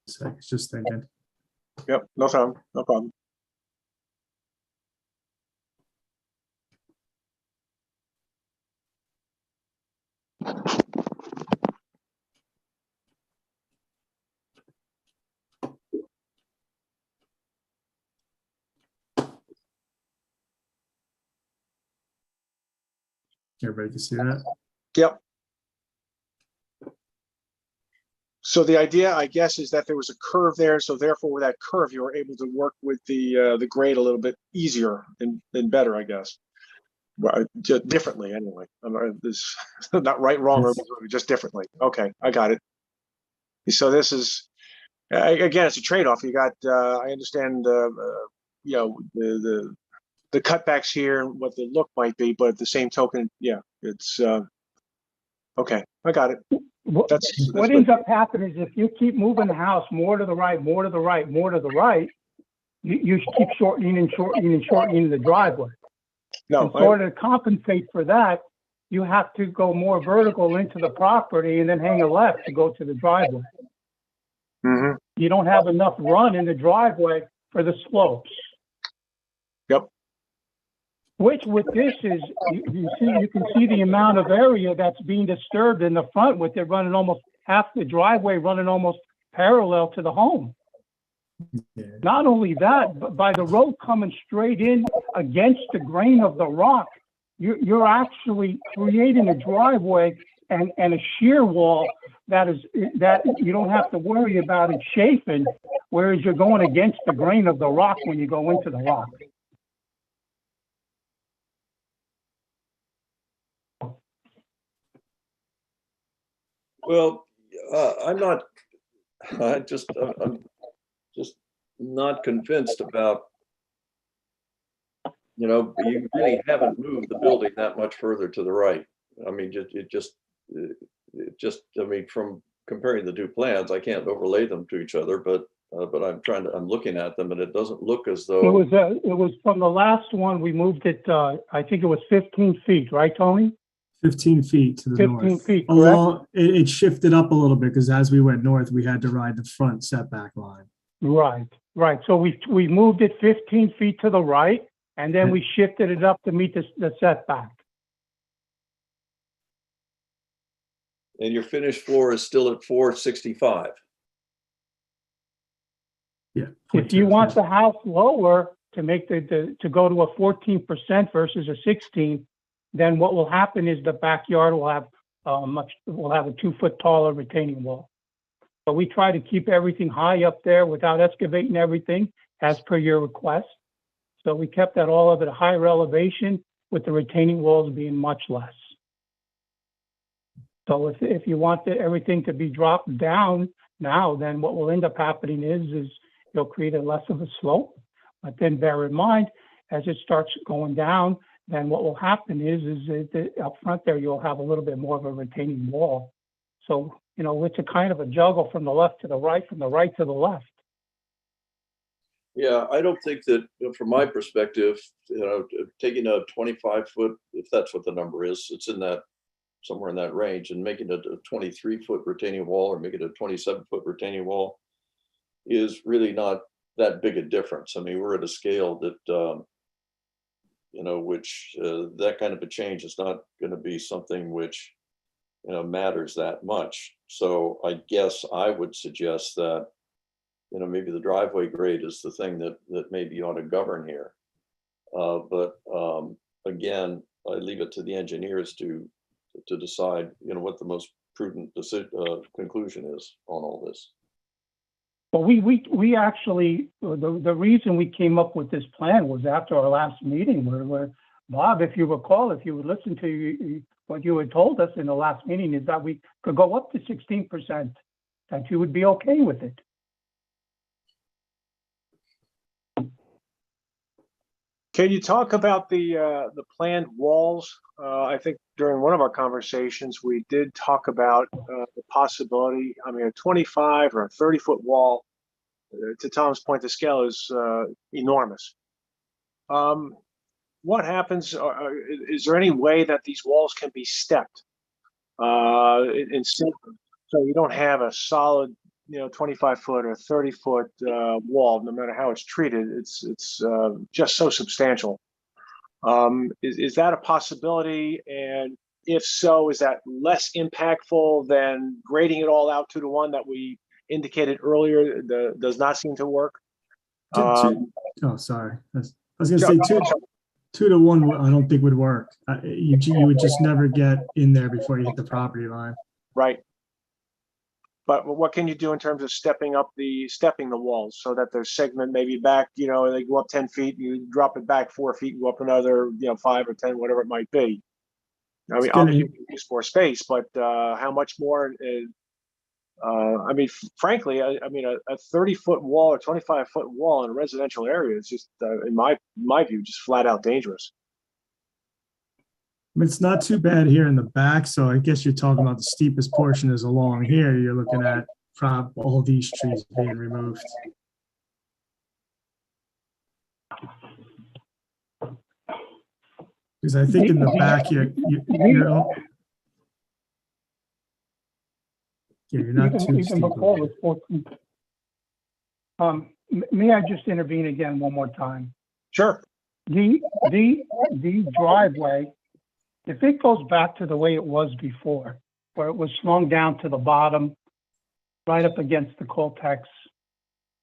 It's just thinking. Yep, no problem, no problem. Everybody can see that? Yep. So the idea, I guess, is that there was a curve there, so therefore with that curve, you were able to work with the grade a little bit easier and better, I guess. Well, just differently anyway. This not right, wrong, or just differently. Okay, I got it. So this is again, it's a trade-off. You got, I understand, you know, the cutbacks here and what the look might be, but at the same token, yeah, it's okay. I got it. What ends up happening is if you keep moving the house more to the right, more to the right, more to the right, you keep shortening and shortening and shortening the driveway. No, in order to compensate for that, you have to go more vertical into the property and then hang a left to go to the driveway. Mm-hmm. You don't have enough run in the driveway for the slopes. Yep. Which with this is, you can see the amount of area that's being disturbed in the front with it running almost half the driveway running almost parallel to the home. Yeah. Not only that, but by the road coming straight in against the grain of the rock, you're actually creating a driveway and a shear wall that you don't have to worry about it chafing, whereas you're going against the grain of the rock when you go into the rock. Well, I'm just not convinced about, you know, you really haven't moved the building that much further to the right. I mean, I mean, from comparing the two plans, I can't overlay them to each other, but I'm looking at them and it doesn't look as though. It was from the last one, we moved it, I think it was 15 feet, right, Tony? 15 feet to the 15 north. feet, correct? Along, it shifted up a little bit because as we went north, we had to ride the front setback line. Right, right. So we moved it 15 feet to the right, and then we shifted it up to meet the setback. And your finished floor is still at 465. Yeah. If you want the house lower to make to go to a 14% versus a 16, then what will happen is the backyard will have a 2 foot taller retaining wall. But we try to keep everything high up there without excavating everything as per your request. So we kept that all of at a higher elevation with the retaining walls being much less. So if you want everything to be dropped down now, then what will end up happening is you'll create a less of a slope. But then bear in mind, as it starts going down, then what will happen is that up front there, you'll have a little bit more of a retaining wall. So, you know, it's a kind of a juggle from the left to the right, from the right to the left. Yeah, I don't think that, from my perspective, you know, taking a 25 foot, if that's what the number is, it's in that, somewhere in that range, and making it a 23 foot retaining wall or make it a 27 foot retaining wall is really not that big a difference. I mean, we're at a scale that, you know, which that kind of a change is not going to be something which, you know, matters that much. So I guess I would suggest that, you know, maybe the driveway grade is the thing that maybe ought to govern here. But again, I leave it to the engineers to decide, you know, what the most prudent conclusion is on all this. Well, we actually, the reason we came up with this plan was after our last meeting where Bob, if you recall, if you would listen to what you had told us in the last meeting, is that we could go up to 16%, that you would be okay with it. Can you talk about the planned walls? I think during one of our conversations, we did talk about the possibility, I mean, a 25 or a 30-foot wall. To Tom's point, the scale is enormous. What happens, is there any way that these walls can be stepped? So you don't have a solid, 25-foot or 30-foot wall, no matter how it's treated. It's just so substantial. Is that a possibility? And if so, is that less impactful than grading it all out 2-to-1 that we indicated earlier? Does not seem to work. Oh, sorry. I was gonna say 2-to-1, I don't think would work. You would just never get in there before you hit the property line. Right. But what can you do in terms of stepping the walls so that there's segment maybe back, they go up 10 feet, you drop it back 4 feet, go up another, 5 or 10, whatever it might be. I mean, obviously you can use more space, but how much more? Frankly, a 30-foot wall or 25-foot wall in a residential area is just, in my view, just flat out dangerous. I mean, it's not too bad here in the back, so I guess you're talking about the steepest portion is along here. You're looking at all these trees being removed. Because I think in the back here, you're not too steep. May I just intervene again one more time? Sure. The driveway, if it goes back to the way it was before, where it was slung down to the bottom, right up against the Coltex,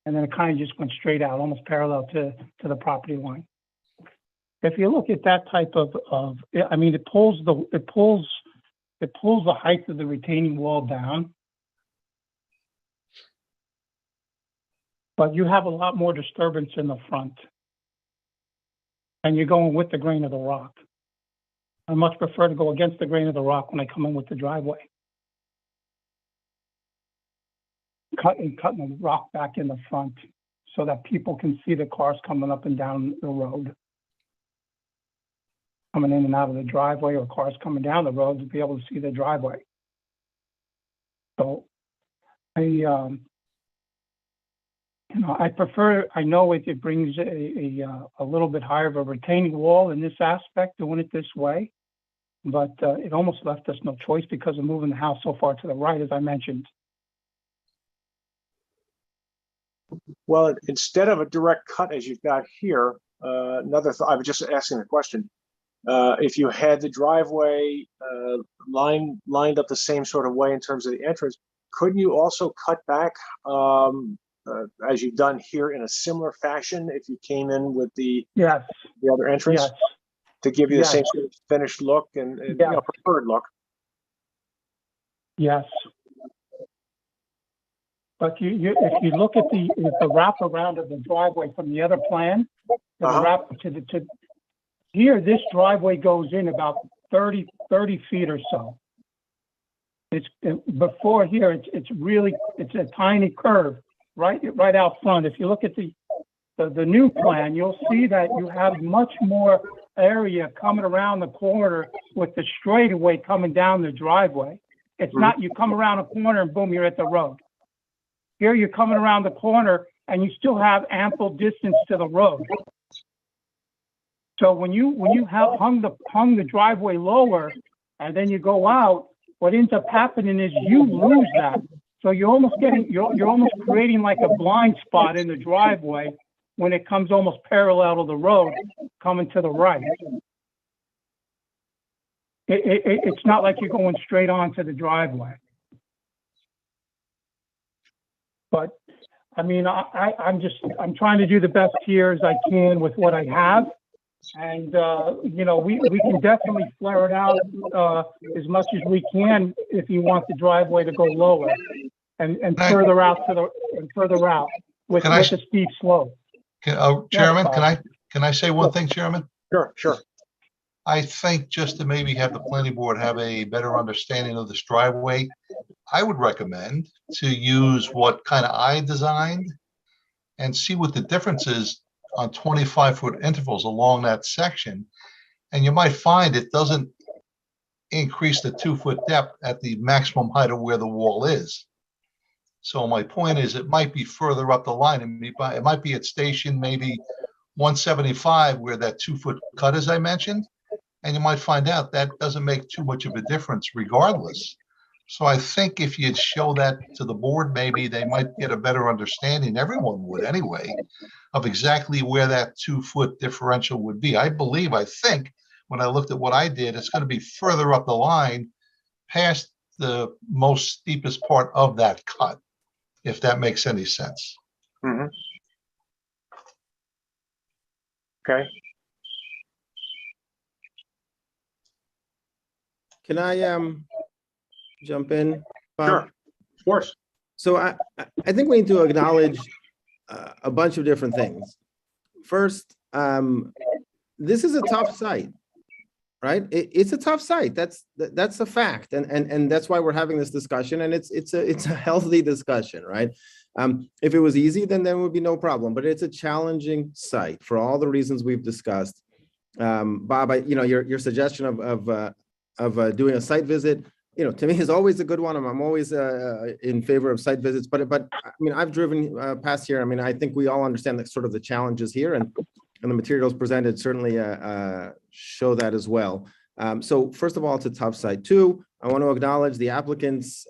and then it kind of just went straight out, almost parallel to the property line. If you look at that type of it pulls the height of the retaining wall down, but you have a lot more disturbance in the front, and you're going with the grain of the rock. I much prefer to go against the grain of the rock when I come in with the driveway. Cutting the rock back in the front so that people can see the cars coming up and down the road. Coming in and out of the driveway, or cars coming down the road to be able to see the driveway. So I prefer, I know it brings a little bit higher of a retaining wall in this aspect, doing it this way, but it almost left us no choice because of moving the house so far to the right, as I mentioned. Well, instead of a direct cut as you've got here, I was just asking a question. If you had the driveway lined up the same sort of way in terms of the entrance, couldn't you also cut back as you've done here in a similar fashion if you came in with the other entrance to give you the same sort of finished look and preferred look? Yes. But if you look at the wraparound of the driveway from the other plan, here, this driveway goes in about 30 feet or so. It's before here, it's a tiny curve right out front. If you look at the new plan, you'll see that you have much more area coming around the corner with the straightaway coming down the driveway. It's not you come around a corner and boom, you're at the road. Here you're coming around the corner and you still have ample distance to the road. So when you hung the driveway lower and then you go out, what ends up happening is you lose that. So you're almost creating like a blind spot in the driveway when it comes almost parallel to the road coming to the right. It's not like you're going straight on to the driveway. But I mean, I'm trying to do the best here as I can with what I have. And, we can definitely flare it out as much as we can if you want the driveway to go lower and further out with a steep slope. Chairman, can I say one thing, Chairman? Sure. I think just to maybe have the planning board have a better understanding of this driveway, I would recommend to use what kind of I designed and see what the difference is on 25-foot intervals along that section. And you might find it doesn't increase the 2-foot depth at the maximum height of where the wall is. So my point is it might be further up the line, and it might be at station maybe 175 where that 2-foot cut, as I mentioned, And you might find out that doesn't make too much of a difference regardless. So I think if you'd show that to the board, maybe they might get a better understanding, everyone would anyway, of exactly where that 2-foot differential would be. I think, when I looked at what I did, it's going to be further up the line past the most steepest part of that cut, if that makes any sense. Mhm. Okay, Can I jump in, Bob? sure, of course. So I think we need to acknowledge a bunch of different things. First, this is a tough site, right? It's a tough site. That's a fact, and that's why we're having this discussion, and it's a healthy discussion, right? If it was easy, then there would be no problem. But it's a challenging site for all the reasons we've discussed. Bob, your suggestion of doing a site visit, to me is always a good one. I'm always in favor of site visits. But I mean, I've driven past here. I mean, I think we all understand that sort of the challenges here, and the materials presented certainly show that as well. So first of all, it's a tough site. Two, I want to acknowledge the applicant's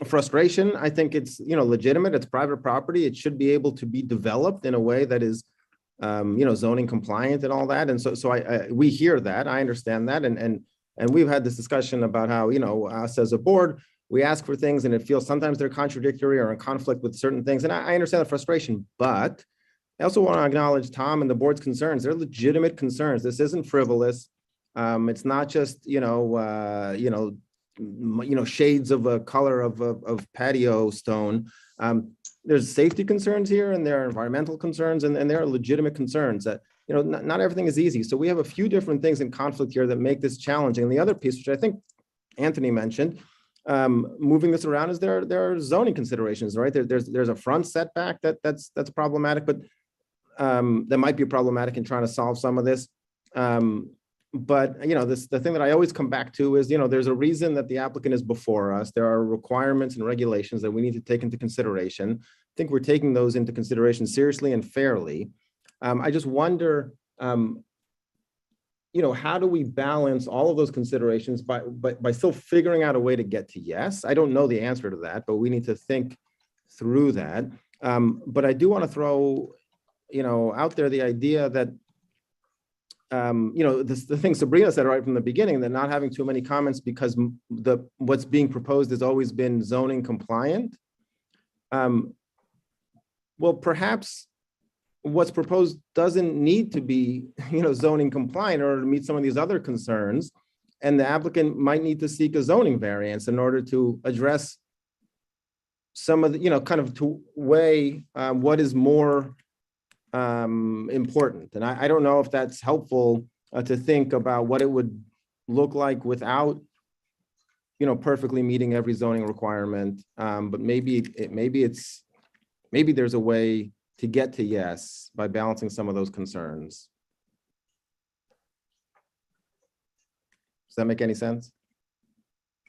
frustration. I think it's legitimate. It's private property. It should be able to be developed in a way that is zoning compliant and all that. And so we hear that. I understand that, and we've had this discussion about how us as a board, we ask for things and it feels sometimes they're contradictory or in conflict with certain things. And I understand the frustration, but I also want to acknowledge Tom and the board's concerns. They're legitimate concerns. This isn't frivolous. It's not just shades of a color of patio stone. There's safety concerns here, and there are environmental concerns, and there are legitimate concerns that not everything is easy. So we have a few different things in conflict here that make this challenging. And the other piece, which I think Anthony mentioned, moving this around, is there are zoning considerations, right? There's a front setback that's problematic, but that might be problematic in trying to solve some of this. But the thing that I always come back to is there's a reason that the applicant is before us. There are requirements and regulations that we need to take into consideration. I think we're taking those into consideration seriously and fairly. I just wonder, how do we balance all of those considerations by still figuring out a way to get to yes? I don't know the answer to that, but we need to think through that. But I do want to throw, out there the idea that, the thing Sabrina said right from the beginning, that not having too many comments because what's being proposed has always been zoning compliant. Well, perhaps what's proposed doesn't need to be, zoning compliant in order to meet some of these other concerns. And the applicant might need to seek a zoning variance in order to address some of the, kind of to weigh what is more important. And I don't know if that's helpful to think about what it would look like without, perfectly meeting every zoning requirement. But maybe there's a way to get to yes by balancing some of those concerns. Does that make any sense?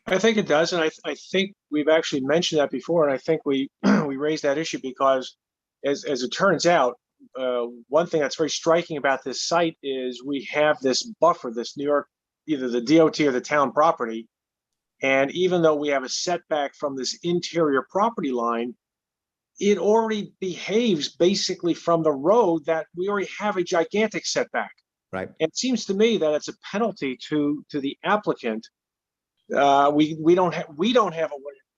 I think it does, and I think we've actually mentioned that before, and I think we we raised that issue because, as it turns out, one thing that's very striking about this site is we have this buffer, this New York, either the DOT or the town property, and even though we have a setback from this interior property line, it already behaves basically from the road that we already have a gigantic setback. Right. It seems to me that it's a penalty to the applicant. We don't have a way to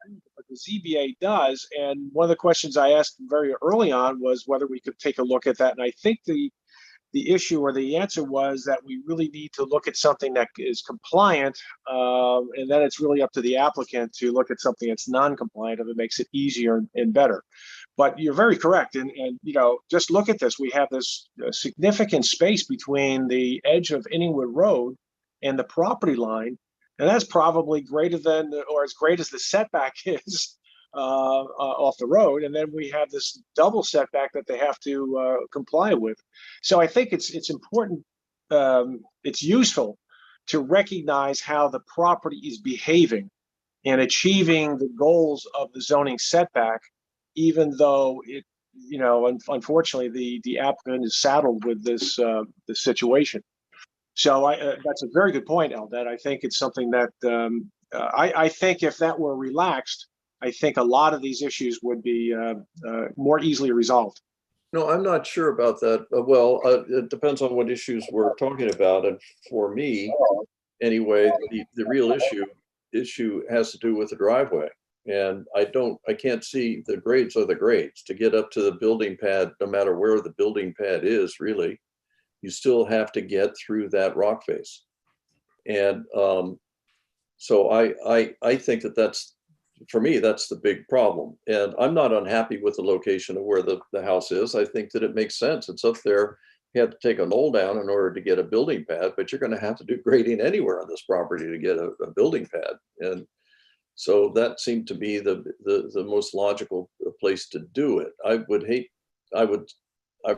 do it, but the ZBA does. And one of the questions I asked very early on was whether we could take a look at that. And I think the issue or the answer was that we really need to look at something that is compliant, and then it's really up to the applicant to look at something that's non-compliant if it makes it easier and better. But you're very correct, and just look at this. We have this significant space between the edge of Inningwood Road and the property line, and that's probably greater than or as great as the setback is off the road. And then we have this double setback that they have to comply with. So I think it's important, it's useful to recognize how the property is behaving and achieving the goals of the zoning setback, even though it, unfortunately the applicant is saddled with this situation. So that's a very good point, Eldad. I think it's something that I think if that were relaxed, I think a lot of these issues would be more easily resolved. No, I'm not sure about that. It depends on what issues we're talking about. And for me, anyway, the real issue has to do with the driveway. And I can't see the grades are the grades to get up to the building pad, no matter where the building pad is, really, you still have to get through that rock face. And so I think that's, for me, that's the big problem. And I'm not unhappy with the location of where the house is. I think that it makes sense. It's up there. You have to take a knoll down in order to get a building pad, but you're going to have to do grading anywhere on this property to get a building pad. And so that seemed to be the most logical place to do it. I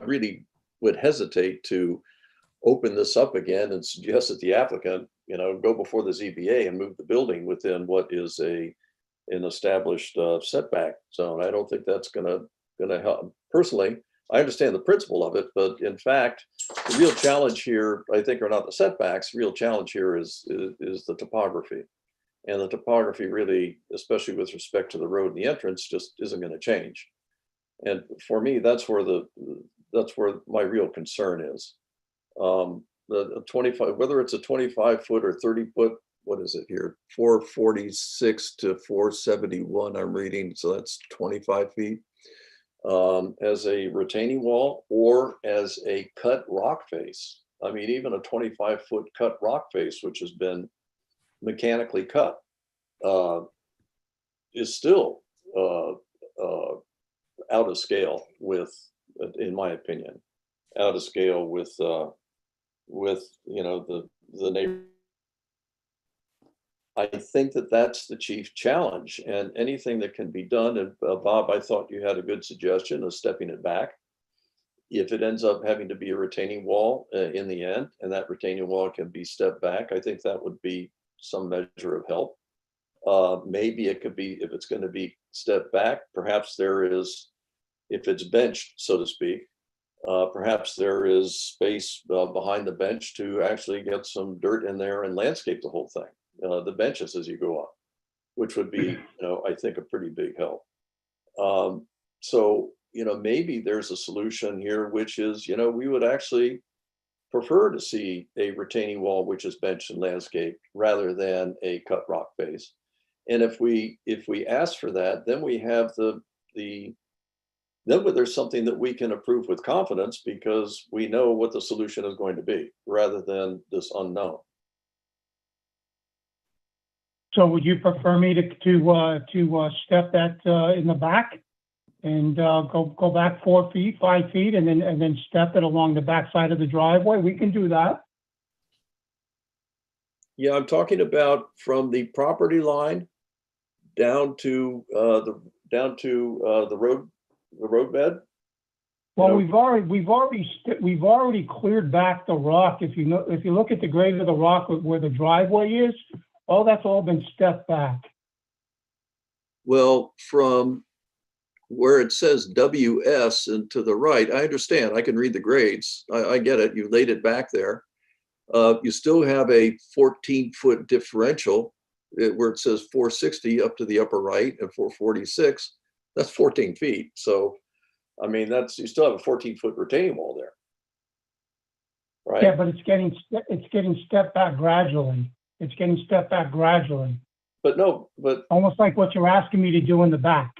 really would hesitate to open this up again and suggest that the applicant, go before the ZBA and move the building within what is an established setback zone. I don't think that's gonna help. Personally, I understand the principle of it, but in fact, the real challenge here, I think, are not the setbacks. The real challenge here is the topography. And the topography really, especially with respect to the road and the entrance, just isn't going to change. And for me, that's where my real concern is. The 25, whether it's a 25 foot or 30 foot, what is it here? 446 to 471, I'm reading. So that's 25 feet as a retaining wall or as a cut rock face. I mean, even a 25-foot cut rock face, which has been mechanically cut, is still out of scale with, in my opinion, out of scale with the neighbor. I think that that's the chief challenge, and anything that can be done. And Bob, I thought you had a good suggestion of stepping it back. If it ends up having to be a retaining wall in the end, and that retaining wall can be stepped back, I think that would be some measure of help. Maybe it could be, if it's going to be stepped back, perhaps there is, if it's benched, so to speak, perhaps there is space behind the bench to actually get some dirt in there and landscape the whole thing, the benches as you go up, which would be, I think, a pretty big help. So, maybe there's a solution here, which is, we would actually prefer to see a retaining wall which is benched and landscaped rather than a cut rock face. And if we ask for that, then we have then there's something that we can approve with confidence because we know what the solution is going to be rather than this unknown. So would you prefer me to step that in the back and go back 4 feet, 5 feet, and then step it along the back side of the driveway? We can do that. Yeah, I'm talking about from the property line down to the roadbed. Well, we've already cleared back the rock. If you look at the grade of the rock where the driveway is, that's all been stepped back. Well, from where it says WS and to the right, I understand. I can read the grades. I get it. You laid it back there. You still have a 14-foot differential where it says 460 up to the upper right and 446. That's 14 feet. So, I mean, you still have a 14-foot retaining wall there, right? Yeah, but it's getting stepped back gradually. It's getting stepped back gradually. But almost like what you're asking me to do in the back.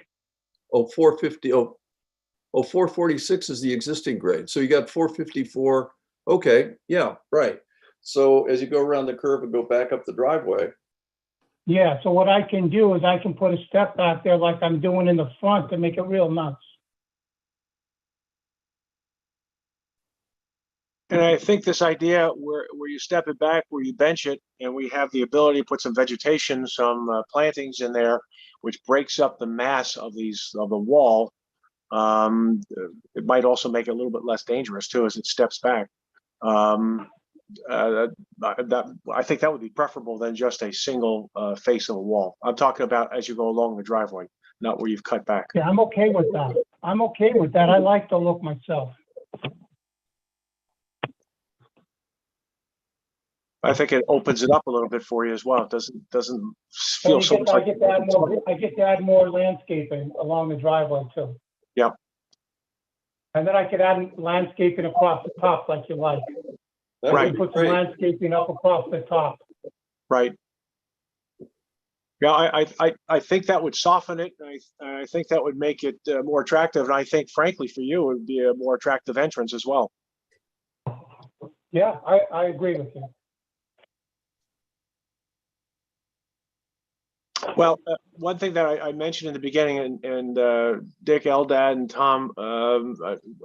450. 446 is the existing grade. So you got 454. Okay, yeah, right. So as you go around the curve and go back up the driveway. Yeah, so what I can do is I can put a step back there like I'm doing in the front to make it real nice. And I think this idea where you step it back, where you bench it, and we have the ability to put some vegetation, some plantings in there, which breaks up the mass of the wall. It might also make it a little bit less dangerous too as it steps back. I think that would be preferable than just a single face of a wall. I'm talking about as you go along the driveway, not where you've cut back. Yeah, I'm okay with that. I like the look myself. I think it opens it up a little bit for you as well. It doesn't feel so much I like. get to add more landscaping along the driveway too. Yep. And then I could add landscaping across the top like you like. That Right. would be Put some great. landscaping up across the top. Right. Yeah, I think that would soften it. I think that would make it more attractive. And I think frankly for you, it would be a more attractive entrance as well. Yeah, I agree with you. Well, one thing that I mentioned in the beginning, and Dick, Eldad, and Tom,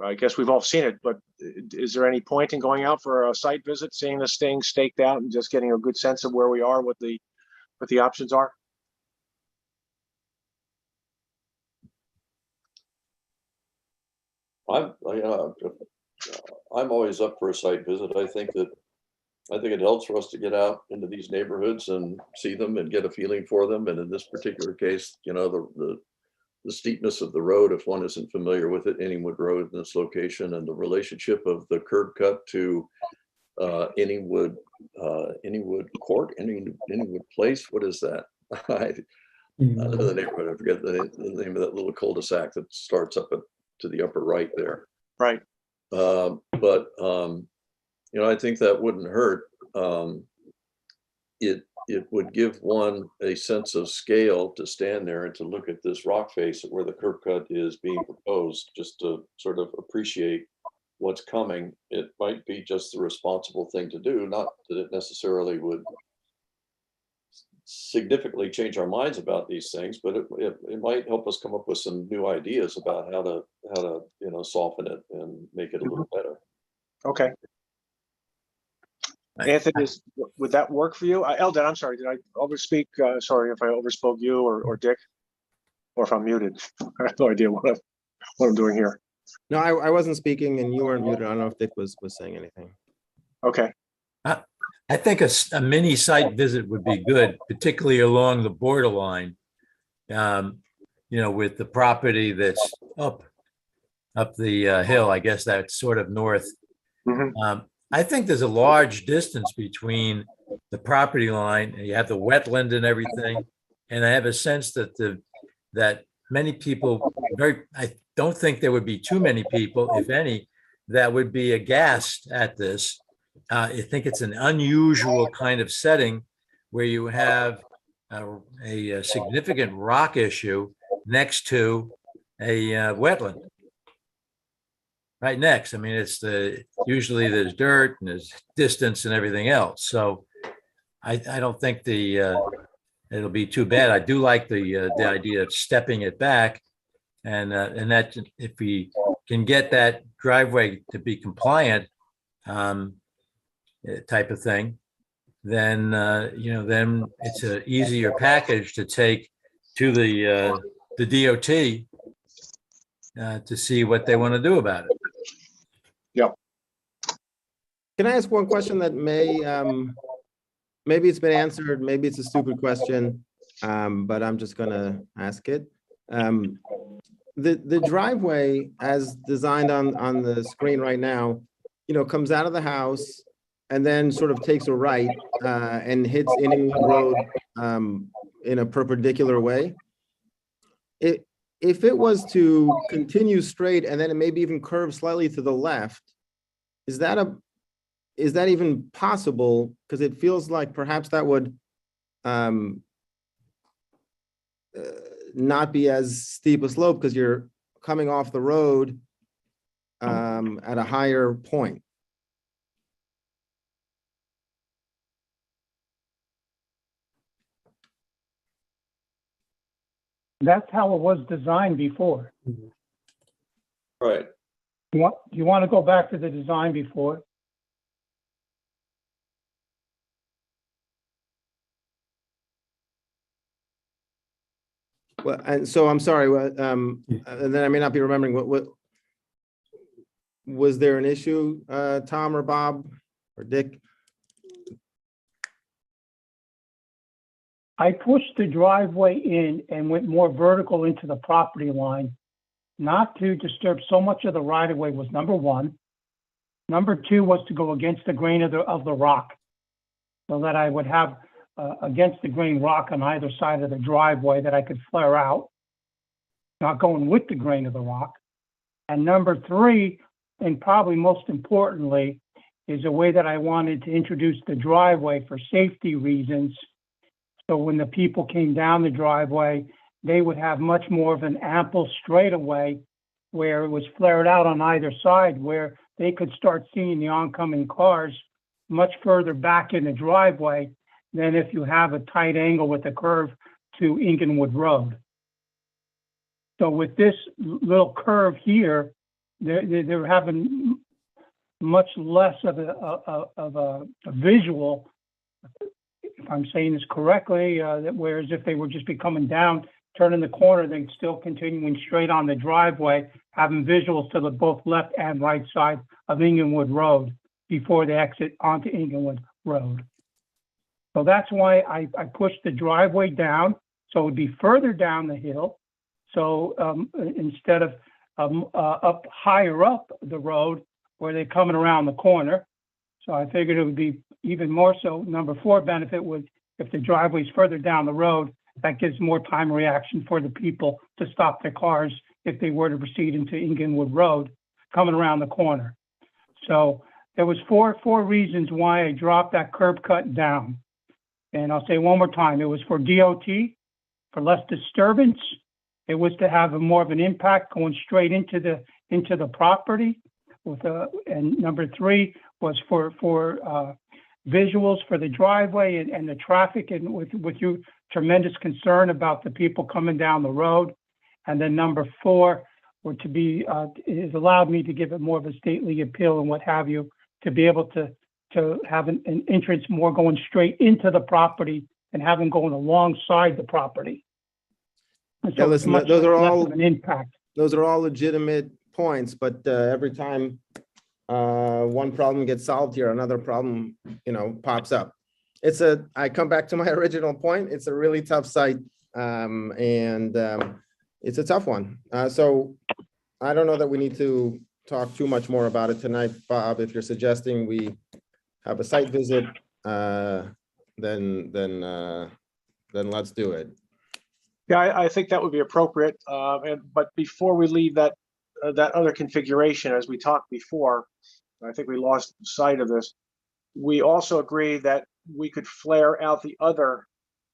I guess we've all seen it, but is there any point in going out for a site visit, seeing this thing staked out and just getting a good sense of where we are, what the options are? I'm always up for a site visit. I think it helps for us to get out into these neighborhoods and see them and get a feeling for them. And in this particular case, you know, the steepness of the road, if one isn't familiar with it, Inningwood Road in this location, and the relationship of the curb cut to Inningwood Court, Inningwood Place. What is that? I live in the neighborhood. I forget the name of that little cul-de-sac that starts up to the upper right there. Right. You know, I think that wouldn't hurt. It would give one a sense of scale to stand there and to look at this rock face where the curb cut is being proposed, just to sort of appreciate what's coming. It might be just the responsible thing to do, not that it necessarily would significantly change our minds about these things, but it might help us come up with some new ideas about how to you know, soften it and make it a little better. Okay. Anthony, would that work for you? Eldad, I'm sorry, did I overspeak? Sorry if I overspoke you or Dick, or if I'm muted. I have no idea what I'm doing here. No, I wasn't speaking and you weren't muted. I don't know if Dick was saying anything. Okay. I think a mini site visit would be good, particularly along the borderline. You know, with the property that's up the hill, I guess that's sort of north. Mhm. I think there's a large distance between the property line, and you have the wetland and everything. And I have a sense that that many people, I don't think there would be too many people, if any, that would be aghast at this. I think it's an unusual kind of setting where you have a significant rock issue next to a wetland. Right next. I mean, it's usually there's dirt and there's distance and everything else. So I don't think it'll be too bad. I do like the idea of stepping it back, and that if we can get that driveway to be compliant, type of thing, then you know, then it's an easier package to take to the DOT to see what they want to do about it. Yep. Can I ask one question that maybe it's been answered, maybe it's a stupid question, but I'm just gonna ask it. The driveway as designed on the screen right now, you know, comes out of the house and then sort of takes a right and hits Inningwood Road in a perpendicular way. If it was to continue straight and then it maybe even curve slightly to the left, is that even possible? Because it feels like perhaps that would not be as steep a slope because you're coming off the road at a higher point. That's how it was designed before. Right. You want to go back to the design before? Well, and so I'm sorry, and then I may not be remembering what was there an issue, Tom or Bob or Dick? I pushed the driveway in and went more vertical into the property line, not to disturb so much of the right of way was number one. Number two was to go against the grain of the rock. so that I would have against the grain rock on either side of the driveway that I could flare out, not going with the grain of the rock. And number three, and probably most importantly, is a way that I wanted to introduce the driveway for safety reasons. So when the people came down the driveway, they would have much more of an ample straightaway where it was flared out on either side, where they could start seeing the oncoming cars much further back in the driveway than if you have a tight angle with a curve to Ingenwood Road. So with this little curve here, they're having much less of a visual, if I'm saying this correctly, whereas if they would just be coming down, turning the corner, then still continuing straight on the driveway, having visuals to the both left and right side of Ingenwood Road before they exit onto Ingenwood Road. So that's why I pushed the driveway down, so it would be further down the hill. So instead of up higher up the road where they're coming around the corner. So I figured it would be even more so. Number four benefit would, if the driveway's further down the road, that gives more time reaction for the people to stop their cars if they were to proceed into Ingenwood Road coming around the corner. So there was four reasons why I dropped that curb cut down. And I'll say one more time, it was for DOT, for less disturbance. It was to have a more of an impact going straight into the property. And number three was for visuals for the driveway and the traffic, and with your tremendous concern about the people coming down the road. And then number four were to be, it allowed me to give it more of a stately appeal and what have you, to be able to have an entrance more going straight into the property and having going alongside the property. And Yeah, so listen, much those are less all of an impact. those are all legitimate points, but every time one problem gets solved here, another problem, pops up. I come back to my original point. It's a really tough site, and it's a tough one. So I don't know that we need to talk too much more about it tonight, Bob. If you're suggesting we have a site visit, then let's do it. Yeah, I think that would be appropriate. But before we leave that other configuration, as we talked before, I think we lost sight of this. We also agreed that we could flare out the other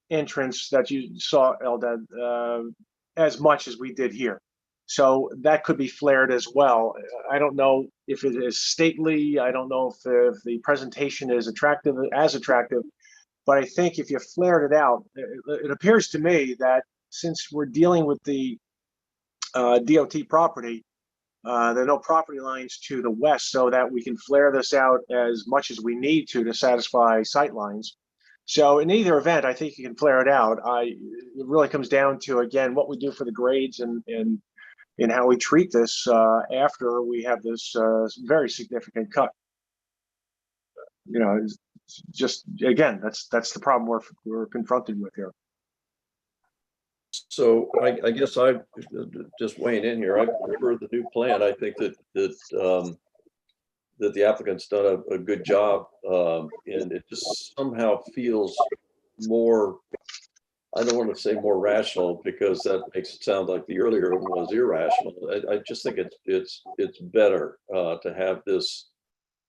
entrance that you saw, Eldad, as much as we did here. So that could be flared as well. I don't know if it is stately. I don't know if the presentation is attractive, but I think if you flared it out, it appears to me that since we're dealing with the DOT property, there are no property lines to the west, so that we can flare this out as much as we need to satisfy sight lines. So in either event, I think you can flare it out. It really comes down to, again, what we do for the grades and how we treat this after we have this very significant cut. It's just, again, that's the problem we're confronted with here. So I guess I just weighing in here. I prefer the new plan. I think that the applicant's done a good job, and it just somehow feels more. I don't want to say more rational, because that makes it sound like the earlier one was irrational. I just think it's better to have this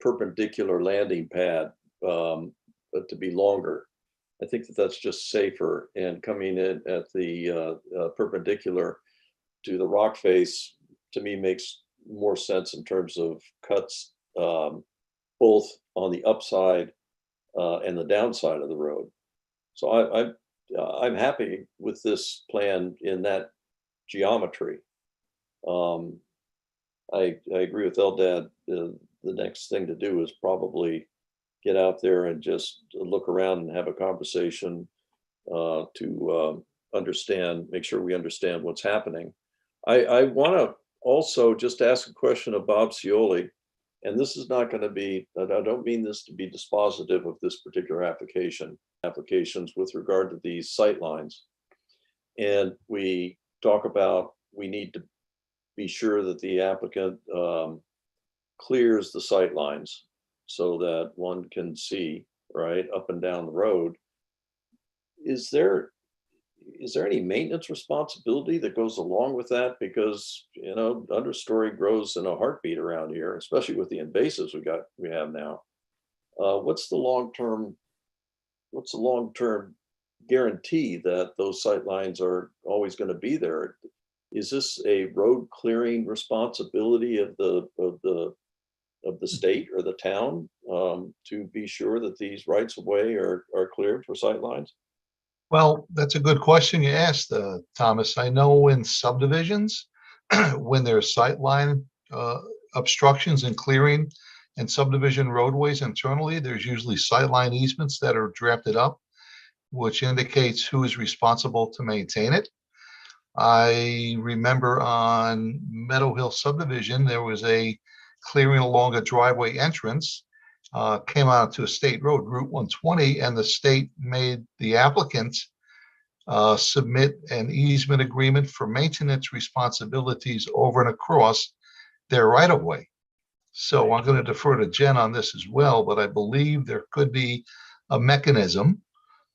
perpendicular landing pad to be longer. I think that's just safer, and coming in at the perpendicular to the rock face, to me, makes more sense in terms of cuts, both on the upside and the downside of the road. So I'm happy with this plan in that geometry. I agree with Eldad. The next thing to do is probably get out there and just look around and have a conversation to make sure we understand what's happening. I want to also just ask a question of Bob Cioli, and this is not going to be, I don't mean this to be dispositive of this particular applications with regard to these sight lines. And we talk about, we need to be sure that the applicant clears the sight lines so that one can see right, up and down the road. Is there any maintenance responsibility that goes along with that? Because, understory grows in a heartbeat around here, especially with the invasives we have now. What's the long-term guarantee that those sight lines are always going to be there? Is this a road clearing responsibility of the state or the town to be sure that these rights of way are cleared for sight lines? Well, that's a good question you asked, Thomas. I know in subdivisions, when there's sightline obstructions and clearing and subdivision roadways internally, there's usually sightline easements that are drafted up, which indicates who is responsible to maintain it. I remember on Meadow Hill subdivision, there was a clearing along a driveway entrance, came out to a state road, Route 120, and the state made the applicant submit an easement agreement for maintenance responsibilities over and across their right of way. So I'm going to defer to Jen on this as well, but I believe there could be a mechanism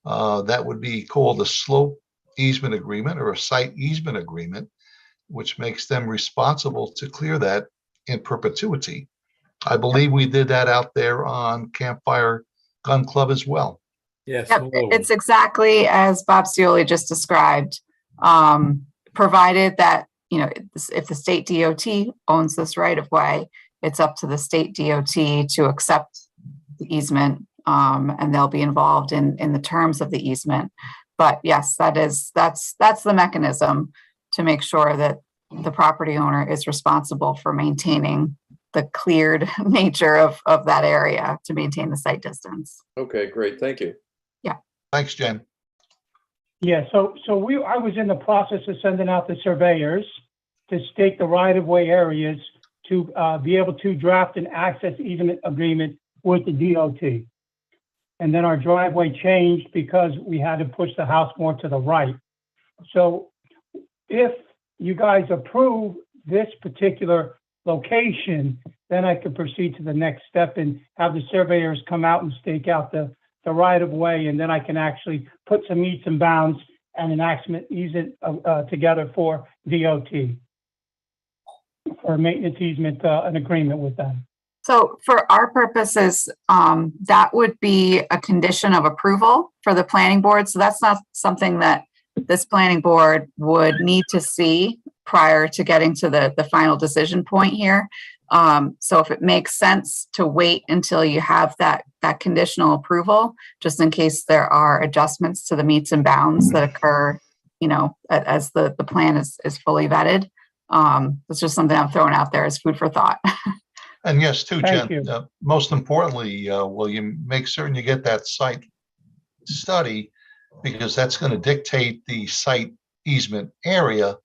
that would be called a slope easement agreement or a site easement agreement, which makes them responsible to clear that in perpetuity. I believe we did that out there on Campfire Gun Club as well. Yes. Yep, it's exactly as Bob Cioli just described. Provided that, if the state DOT owns this right of way, it's up to the state DOT to accept the easement, and they'll be involved in the terms of the easement. But yes, that's the mechanism to make sure that the property owner is responsible for maintaining the cleared nature of that area to maintain the site distance. Okay, great. Thank you. Yeah. Thanks, Jen. Yeah, so I was in the process of sending out the surveyors to stake the right-of-way areas to be able to draft an access easement agreement with the DOT. And then our driveway changed because we had to push the house more to the right. So if you guys approve this particular location, then I could proceed to the next step and have the surveyors come out and stake out the right of way, and then I can actually put some meets and bounds and an access easement together for DOT for maintenance easement, an agreement with them. So for our purposes, that would be a condition of approval for the planning board. So that's not something that this planning board would need to see prior to getting to the final decision point here. So if it makes sense to wait until you have that conditional approval, just in case there are adjustments to the meets and bounds that occur, as the plan is fully vetted. It's just something I'm throwing out there as food for thought. And yes, too, Thank Jen, you. most importantly, will you make certain you get that site study, because that's going to dictate the site easement area.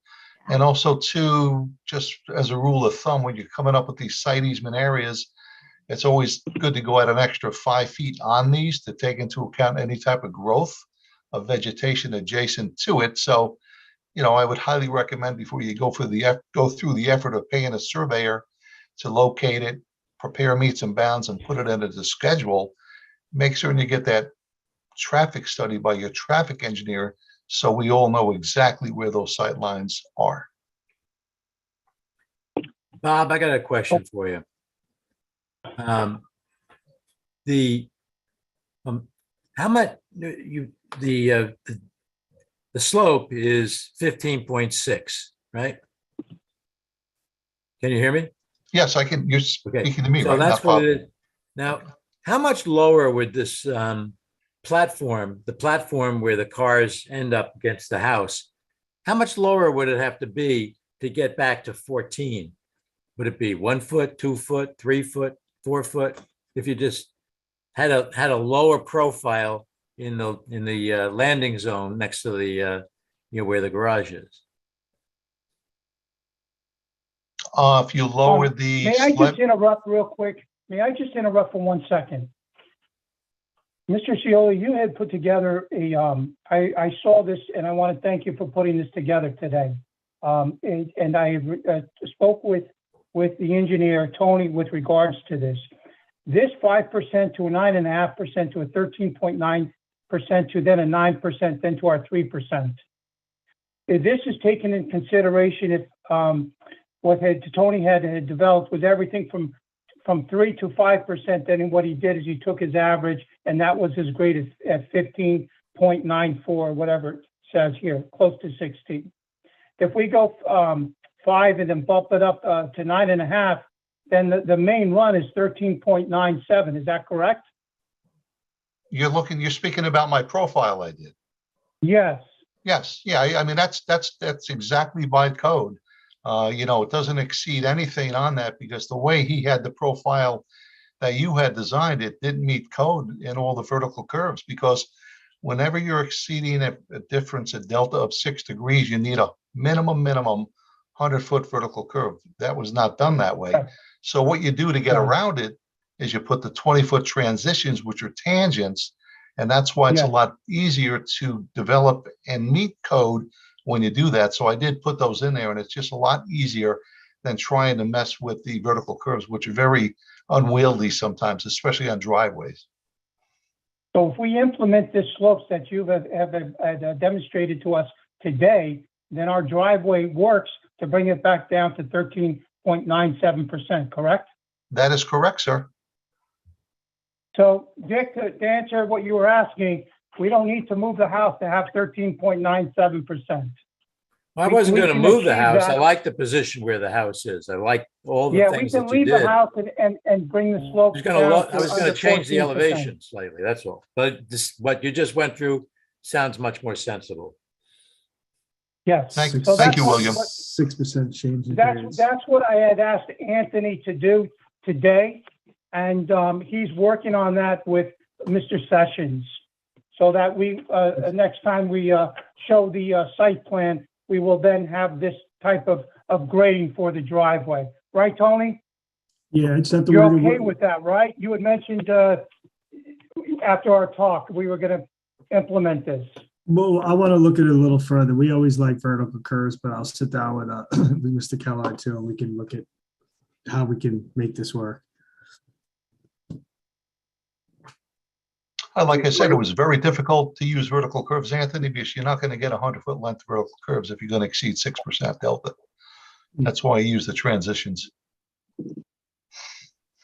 And also too, just as a rule of thumb, when you're coming up with these site easement areas, it's always good to go at an extra 5 feet on these to take into account any type of growth of vegetation adjacent to it. So, I would highly recommend before you go through the effort of paying a surveyor to locate it, prepare meets and bounds, and put it into the schedule, make certain you get that traffic study by your traffic engineer, so we all know exactly where those sight lines are. Bob, I got a question for you. How much the slope is 15.6, right? Can you hear me? Yes, I can. You're speaking to me, So right? that's Not what Bob. it is. Now, how much lower would this platform, the platform where the cars end up against the house, how much lower would it have to be to get back to 14? Would it be 1 foot, 2 foot, 3 foot, 4 foot? If you just had a lower profile in the landing zone next to the where the garage is. If you lower the May I slip, just interrupt real quick? May I just interrupt for 1 second? Mr. Cioli, you had put together I saw this and I want to thank you for putting this together today. And I spoke with the engineer, Tony, with regards to this. this 5% to a 9.5% to a 13.9% to then a 9%, then to our 3%. If this is taken in consideration, if what Tony had developed was everything from 3 to 5%, then what he did is he took his average, and that was his grade at 15.94, whatever it says here, close to 16. If we go 5 and then bump it up to 9.5, then the main run is 13.97. Is that correct? You're speaking about my profile I did. Yes. Yes, yeah, I mean, that's exactly by code. It doesn't exceed anything on that because the way he had the profile that you had designed, it didn't meet code in all the vertical curves, because whenever you're exceeding a difference, a delta of 6 degrees, you need a minimum 100-foot vertical curve. That was not done that way. So what you do to get around it is you put the 20-foot transitions, which are tangents, and that's why it's a lot easier to develop and meet code when you do that. So I did put those in there, and it's just a lot easier than trying to mess with the vertical curves, which are very unwieldy sometimes, especially on driveways. So if we implement the slopes that you have demonstrated to us today, then our driveway works to bring it back down to 13.97%, correct? That is correct, sir. So Dick, to answer what you were asking, we don't need to move the house to have 13.97%. I wasn't We going to can move the achieve house. I that. like the position where the house is. I like all the Yeah, we things can that you leave the did. house and bring the slope down I to was going under to change the 14%. elevation slightly, that's all. But what you just went through sounds much more sensible. Yes. Thank So that's you, what- William. 6% change in That's grades. what I had asked Anthony to do today, and he's working on that with Mr. Sessions, so that we next time we show the site plan, we will then have this type of grading for the driveway, right, Tony? Yeah, it's not the You're way okay with that, right? You had mentioned after our talk we were going to implement this. Well, I want to look at it a little further. We always like vertical curves, but I'll sit down with with Mr. Kellogg too, and we can look at how we can make this work. Like I said, it was very difficult to use vertical curves, Anthony, because you're not going to get 100-foot length vertical curves if you're going to exceed 6% delta. That's why I use the transitions.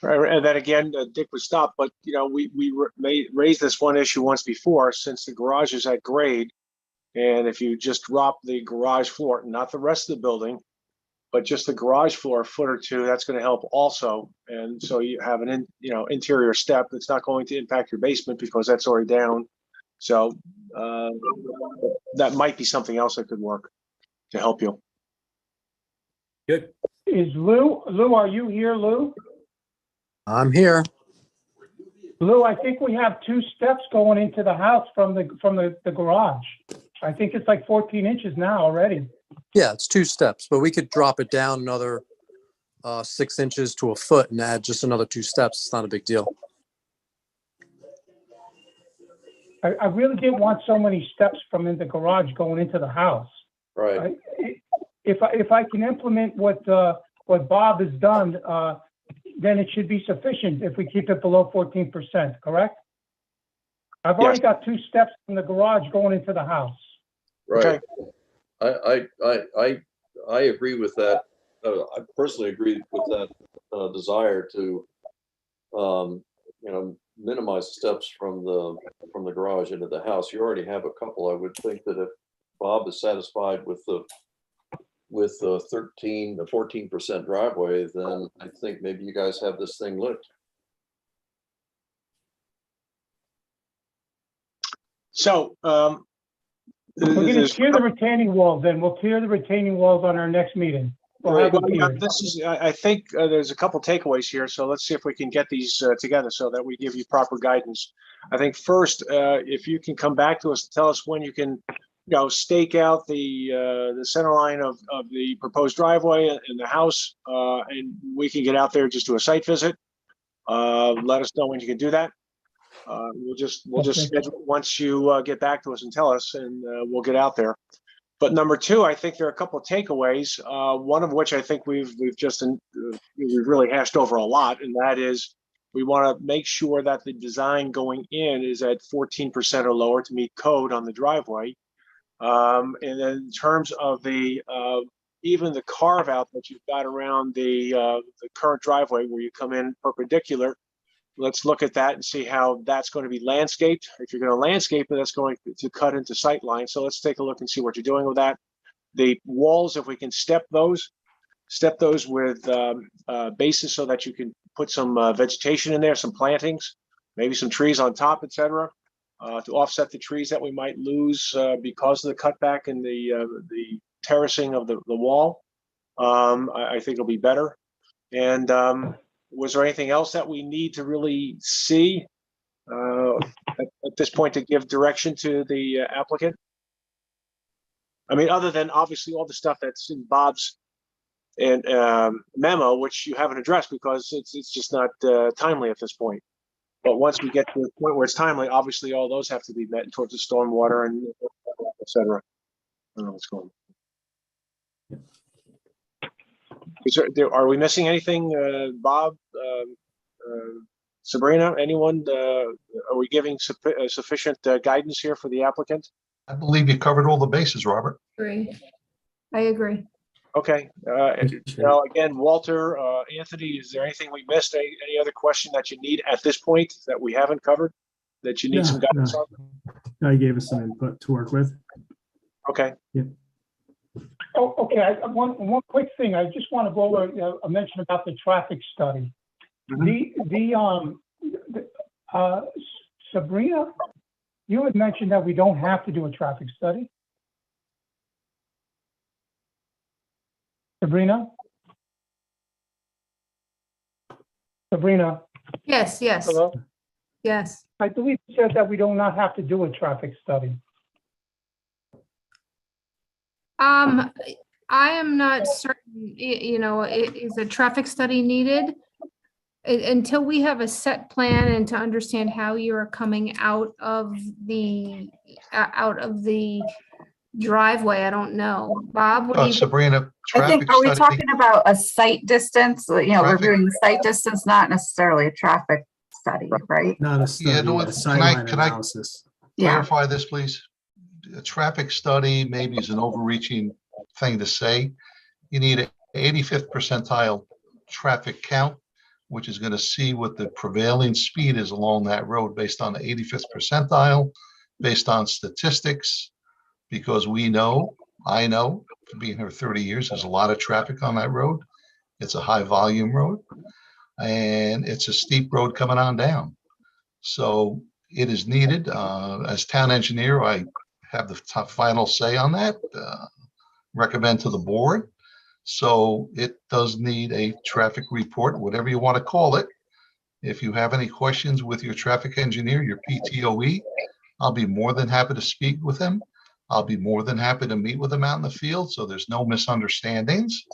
Right, and then again, Dick was stopped, but we raised this one issue once before, since the garage is at grade, and if you just drop the garage floor, not the rest of the building, but just the garage floor a foot or two, that's going to help also. And so you have an interior step that's not going to impact your basement because that's already down. So that might be something else that could work to help you. Good. Is Lou, are you here, Lou? I'm here. Lou, I think we have 2 steps going into the house from the garage. I think it's like 14 inches now already. Yeah, it's 2 steps, but we could drop it down another 6 inches to a foot and add just another 2 steps. It's not a big deal. I really didn't want so many steps from in the garage going into the house. Right. If I can implement what Bob has done, then it should be sufficient if we keep it below 14%, correct? I've already got 2 steps from the garage going into the house. Right. I agree with that. I personally agree with that desire to, minimize steps from the garage into the house. You already have a couple. I would think that if Bob is satisfied with the 14% driveway, then I think maybe you guys have this thing licked. So We're going to clear the retaining walls then. We'll clear the retaining walls on our next meeting. We'll have them cleared. I think there's a couple takeaways here, so let's see if we can get these together so that we give you proper guidance. I think first, if you can come back to us and tell us when you can, stake out the center line of the proposed driveway and the house, and we can get out there, just do a site visit. Let us know when you can do that. We'll just schedule once you get back to us and tell us, and we'll get out there. But number 2, I think there are a couple of takeaways. One of which I think we've really hashed over a lot, and that is, We want to make sure that the design going in is at 14% or lower to meet code on the driveway. And then in terms of the even the carve out that you've got around the current driveway where you come in perpendicular, let's look at that and see how that's going to be landscaped. If you're going to landscape it, that's going to cut into sight line. So let's take a look and see what you're doing with that. The walls, if we can step those with bases so that you can put some vegetation in there, some plantings, maybe some trees on top, etc., to offset the trees that we might lose because of the cutback and the terracing of the wall. I think it'll be better. And was there anything else that we need to really see at this point to give direction to the applicant? I mean, other than obviously all the stuff that's in Bob's and memo, which you haven't addressed because it's just not timely at this point. But once we get to the point where it's timely, obviously all those have to be met towards the stormwater and et cetera. I don't know what's going on. Is are we missing anything, Bob, Sabrina, anyone? Are we giving sufficient guidance here for the applicant? I believe you covered all the bases, Robert. I agree. Okay. Now, again, Walter, Anthony, is there anything we missed? Any other question that you need at this point that we haven't covered that you need some guidance on? No, you gave us some input to work with. Okay. Yeah. Oh, okay. One quick thing. I just want to go over a mention about the traffic study. Sabrina, you had mentioned that we don't have to do a traffic study. Sabrina? Yes, yes, Hello? yes. I believe you said that we do not have to do a traffic study. I am not certain, you know, is a traffic study needed? Until we have a set plan and to understand how you are coming out of the driveway, I don't know. Bob, what do you? Sabrina, I think, traffic are we study, talking about a site distance? You know, Traffic- reviewing the site distance, not necessarily a traffic study, right? Not a study, know what, a can I- sightline can I- analysis. Yeah. clarify this, please? A traffic study maybe is an overreaching thing to say. You need an 85th percentile traffic count, which is going to see what the prevailing speed is along that road based on the 85th percentile, based on statistics, because I know, for being here 30 years, there's a lot of traffic on that road. It's a high volume road and it's a steep road coming on down. So it is needed. As town engineer, I have the final say on that, recommend to the board. So it does need a traffic report, whatever you want to call it. If you have any questions with your traffic engineer, your PTOE, I'll be more than happy to speak with him. I'll be more than happy to meet with him out in the field so there's no misunderstandings.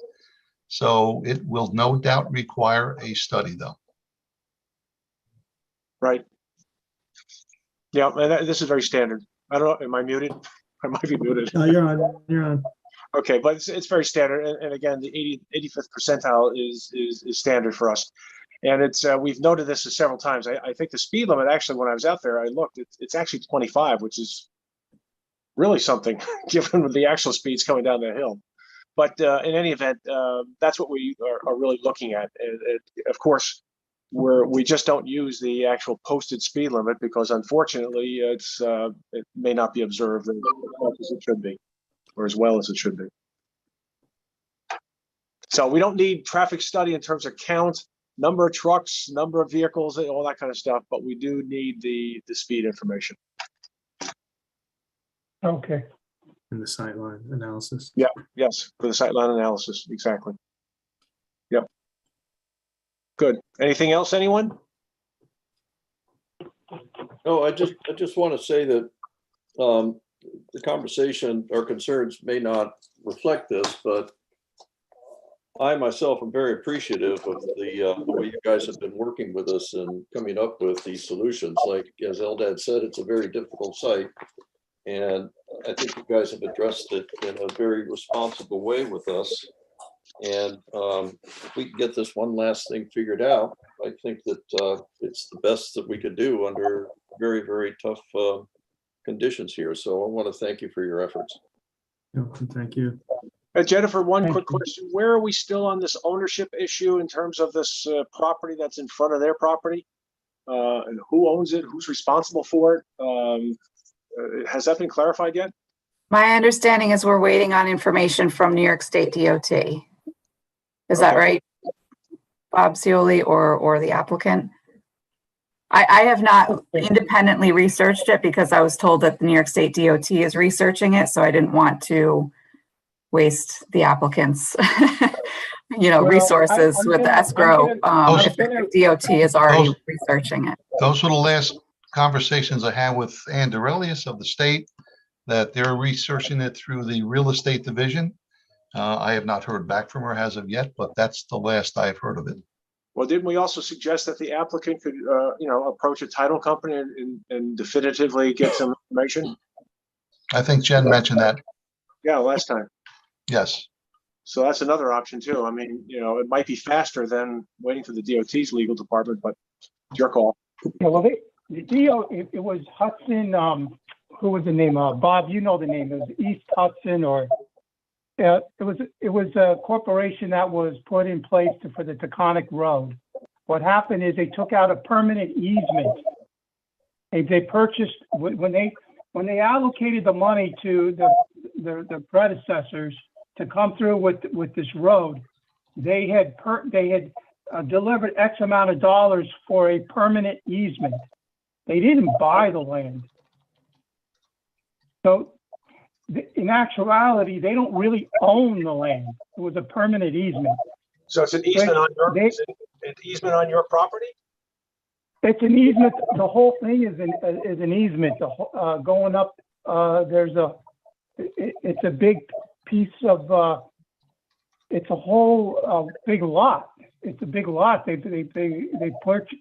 So it will no doubt require a study though. Right. Yeah, and this is very standard. I don't know, am I muted? I might be muted. No, you're on, you're on. Okay, but it's very standard. And again, the 85th percentile is standard for us. And it's we've noted this several times. I think the speed limit, actually, when I was out there, I looked, it's actually 25, which is really something given the actual speeds coming down the hill. But in any event, that's what we are really looking at. Of course, we just don't use the actual posted speed limit because unfortunately it may not be observed as much as it should be, or as well as it should be. So we don't need traffic study in terms of count, number of trucks, number of vehicles, all that kind of stuff, but we do need the speed information. Okay. In the sightline analysis. Yeah, yes, for the sightline analysis, exactly. Yep. Good. Anything else, anyone? No, I just want to say that the conversation or concerns may not reflect this, but I myself am very appreciative of the way you guys have been working with us and coming up with these solutions. Like, as Eldad said, it's a very difficult site. And I think you guys have addressed it in a very responsible way with us. And if we can get this one last thing figured out, I think that it's the best that we could do under very, very tough conditions here. So I want to thank you for your efforts. Thank you. Jennifer, one Thank quick you. question. Where are we still on this ownership issue in terms of this property that's in front of their property? And who owns it? Who's responsible for it? Has that been clarified yet? My understanding is we're waiting on information from New York State DOT. Is that Okay. right, Bob Cioli or the applicant? I have not independently researched it because I was told that the New York State DOT is researching it, so I didn't want to waste the applicant's, Well, resources I'm with the gonna- escrow, I'm if gonna- the DOT is already Those- researching it. Those were the last conversations I had with Ann Derelius of the state, that they're researching it through the real estate division. I have not heard back from her as of yet, but that's the last I've heard of it. Well, didn't we also suggest that the applicant could, approach a title company and definitively get some information? I think Jen mentioned that. Yeah, last time. Yes. So that's another option too. I mean, it might be faster than waiting for the DOT's legal department, but it's your call. Yeah, well, the DO, it was Hudson, who was the name? Bob, you know the name. It was East Hudson or, it was a corporation that was put in place for the Taconic Road. What happened is they took out a permanent easement. They purchased, when they allocated the money to the predecessors to come through with this road, they had delivered X amount of dollars for a permanent easement. They didn't buy the land. So in actuality, they don't really own the land. It was a permanent easement. So it's an easement on your, They- is it an easement on your property? It's an easement. The whole thing is an easement. Going up, it's a big piece of, it's a whole big lot. It's a big lot. They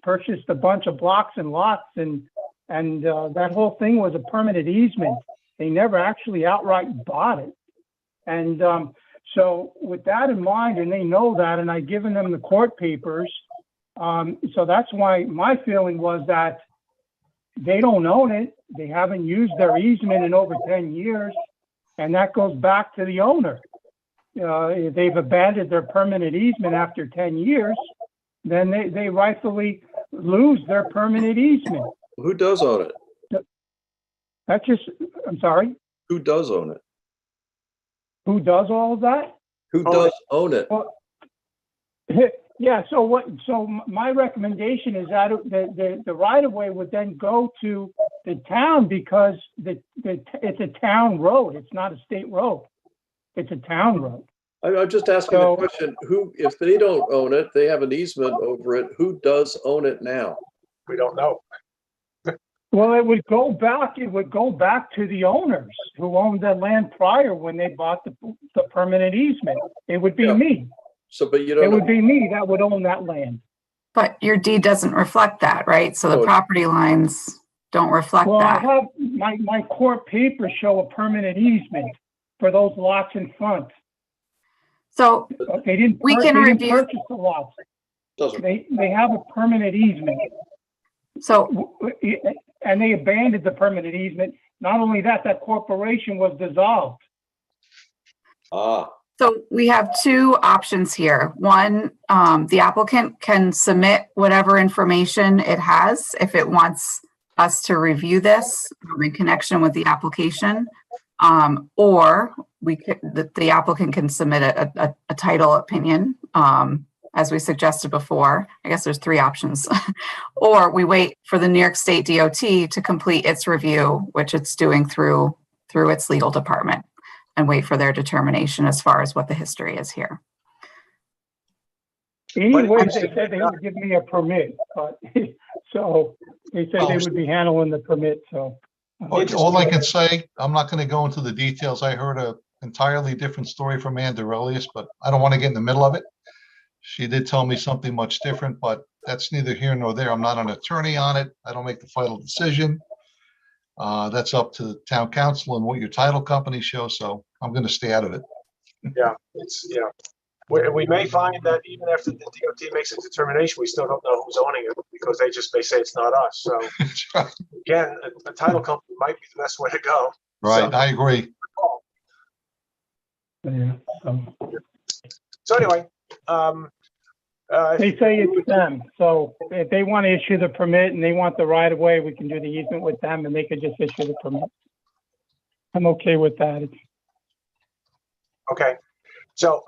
purchased a bunch of blocks and lots, and that whole thing was a permanent easement. They never actually outright bought it. And so with that in mind, and they know that, and I've given them the court papers. So that's why my feeling was that they don't own it. They haven't used their easement in over 10 years. And that goes back to the owner. If they've abandoned their permanent easement after 10 years, then they rightfully lose their permanent easement. Who does own it? That's just, I'm sorry, Who does own it? who does all of that? Who does own it? Well, yeah, so my recommendation is that the right of way would then go to the town because it's a town road. It's not a state road. It's a town road. I'm just asking So- a question. Who, if they don't own it, they have an easement over it, who does own it now? We don't know. Well, it would go back to the owners who owned the land prior when they bought the permanent easement. It would be Yeah. me. So, but you It don't would know. be me that would own that land. But your deed doesn't reflect that, right? So the No. property lines don't reflect Well, I that. have, my court papers show a permanent easement for those lots in front. So They didn't We can review- purchase the lots. Doesn't. They have a permanent easement. So And they abandoned the permanent easement. Not only that, that corporation was dissolved. Ah, So we have two options here. One, the applicant can submit whatever information it has if it wants us to review this in connection with the application. Or the applicant can submit a title opinion, as we suggested before. I guess there's three options. Or we wait for the New York State DOT to complete its review, which it's doing through its legal department, and wait for their determination as far as what the history is here. Anyway, they said they would give me a permit, but, so they said they would be handling the permit, so. All I can say, I'm not going to go into the details. I heard a entirely different story from Ann Derelius, but I don't want to get in the middle of it. She did tell me something much different, but that's neither here nor there. I'm not an attorney on it. I don't make the final decision. That's up to the town council and what your title company shows, so I'm going to stay out of it. Yeah, we may find that even after the DOT makes a determination, we still don't know who's owning it because they just may say it's not us. So again, a title company might be the best way to go. Right, I agree. Yeah. So anyway, They say it's them. So if they want to issue the permit and they want the right of way, we can do the easement with them and they could just issue the permit. I'm okay with that. okay. So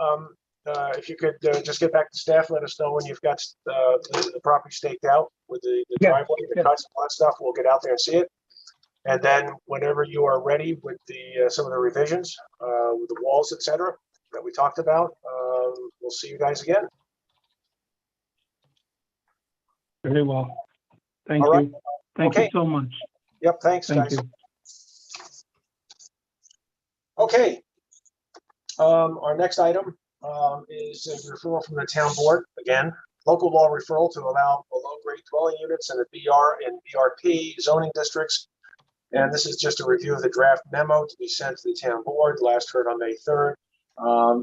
if you could just get back to staff, let us know when you've got the property staked out with the Yeah, driveway, the yeah. cuts, all that stuff. We'll get out there and see it. And then whenever you are ready with the some of the revisions, with the walls, etc., that we talked about, we'll see you guys again. Very well. Thank All right. you. Thank you Okay. so much. Yep. Thanks, Thank guys. you. Okay. Our next item is a referral from the town board. Again, local law referral to allow below-grade dwelling units in the BR and BRP zoning districts. And this is just a review of the draft memo to be sent to the town board, last heard on May 3rd.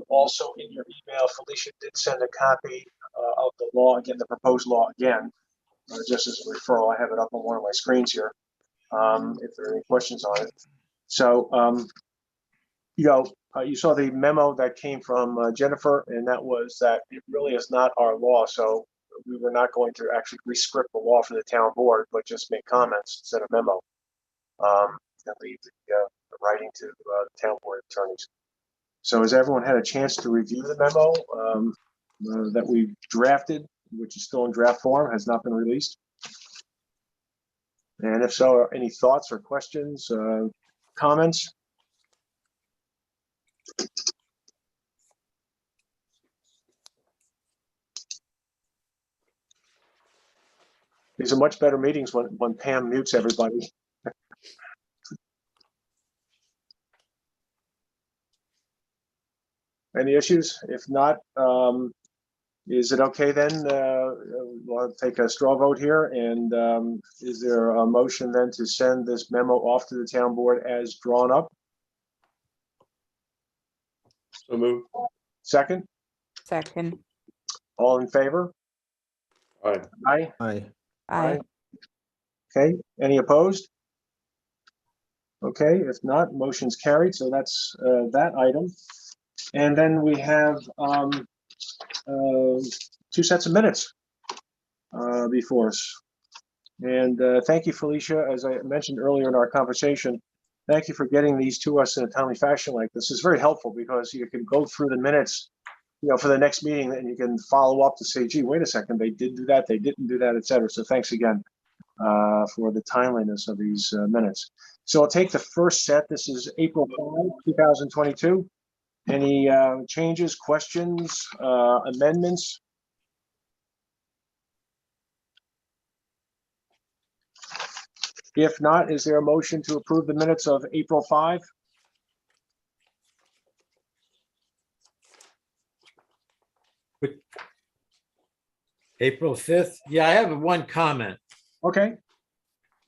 Also in your email, Felicia did send a copy of the law, again, the proposed law again, just as a referral. I have it up on one of my screens here, if there are any questions on it. So, you saw the memo that came from Jennifer, and that was that it really is not our law. So we were not going to actually re-script the law for the town board, but just make comments instead of memo. And leave the writing to the town board attorneys. So has everyone had a chance to review the memo that we drafted, which is still in draft form, has not been released? And if so, any thoughts or questions, comments? These are much better meetings when Pam mutes everybody. Any issues? If not, is it okay then? We'll take a straw vote here. And is there a motion then to send this memo off to the town board as drawn up? So move. Second? Second. All in favor? All right. Aye. Aye. Aye. Okay, any opposed? Okay, if not, motion's carried. So that's that item. And then we have 2 sets of minutes before us. And thank you, Felicia, as I mentioned earlier in our conversation, thank you for getting these to us in a timely fashion like this. It's very helpful because you can go through the minutes, for the next meeting, and you can follow up to say, gee, wait a second, they did do that, they didn't do that, et cetera. So thanks again for the timeliness of these minutes. So I'll take the first set. This is April 5, 2022. Any changes, questions, amendments? If not, is there a motion to approve the minutes of April 5? April 5th. Yeah, I have one comment. Okay.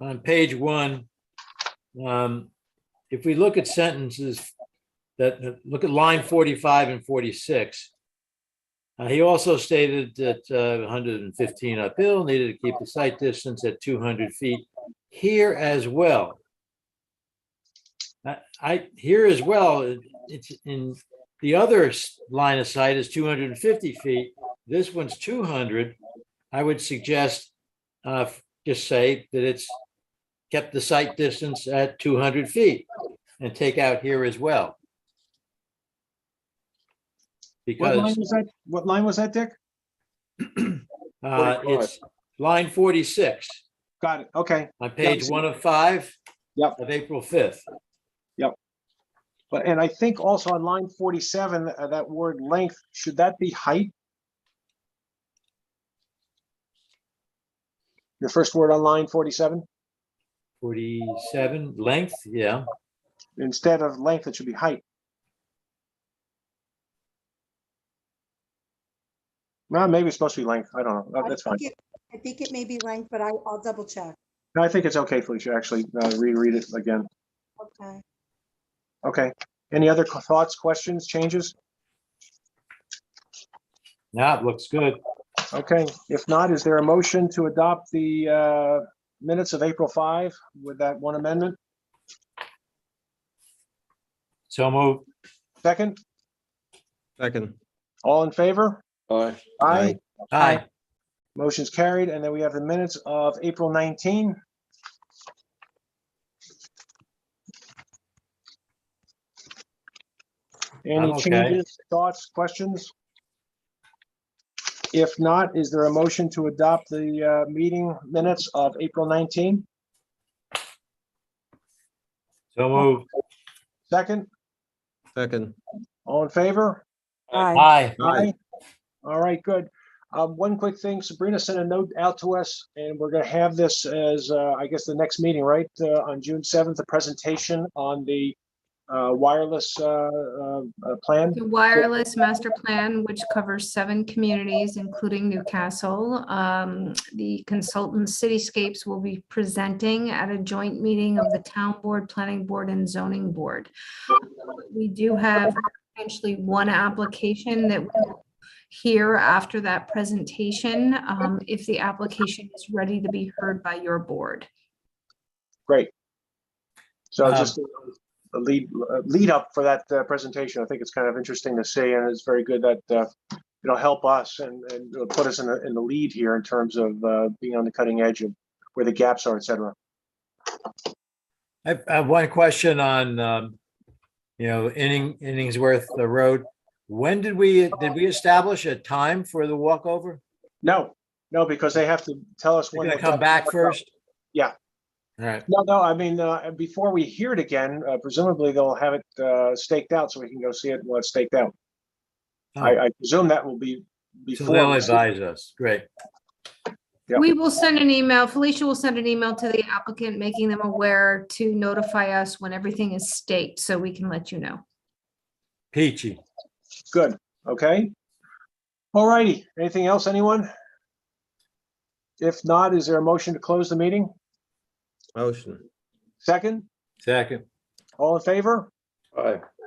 On page 1. If we look at sentences look at line 45 and 46, he also stated that 115 uphill needed to keep the site distance at 200 feet here as well. Here as well, it's in the other line of sight is 250 feet. This one's 200. I would suggest just say that it's kept the site distance at 200 feet and take out here as well. What line Because was that? What line was that, Dick? it's line 46 Got it. Okay. on page 1 of 5 Yep. of April 5th. But and I think also on line 47, that word length, should that be height? Your first word on line 47? 47 length, yeah. Instead of length, it should be height. Well, maybe it's supposed to be length. I don't know. That's fine. I think it may be length, but I'll double check. No, I think it's okay, Felicia. Actually, reread it again. Okay. Okay. Any other thoughts, questions, changes? Yeah, it looks good. Okay, if not, is there a motion to adopt the minutes of April 5 with that one amendment? So moved. Second, Second. all in favor? Aye. Aye. Aye. Motion's carried, and then we have the minutes of April 19. Any I'm okay. changes, thoughts, questions? If not, is there a motion to adopt the meeting minutes of April 19? So moved. Second, Second. all in favor? Aye. Aye. All right, good. One quick thing, Sabrina sent a note out to us, and we're gonna have this as, I guess, the next meeting, right? On June 7th, a presentation on the wireless plan. The wireless master plan, which covers 7 communities, including Newcastle. The consultant Cityscapes will be presenting at a joint meeting of the town board, planning board, and zoning board. We do have potentially one application that we'll hear after that presentation, if the application is ready to be heard by your board. Great. So Um, just a lead up for that presentation. I think it's kind of interesting to see, and it's very good that it'll help us and it'll put us in the lead here in terms of being on the cutting edge of where the gaps are, et cetera. I have one question on, Inningsworth Road. When did we establish a time for the walkover? No, because they have to tell us They're when. gonna they're come back first? Yeah. All right. No, I mean, before we hear it again, presumably they'll have it staked out so we can go see it while it's staked out. Oh, I presume that will be so before. they'll we see it. advise us. Great. Yep. We will send an email. Felicia will send an email to the applicant, making them aware to notify us when everything is staked, so we can let you know. Peachy. Good, okay. All righty, anything else, anyone? If not, is there a motion to close the meeting? Motion. Second, Second. all in favor? Aye.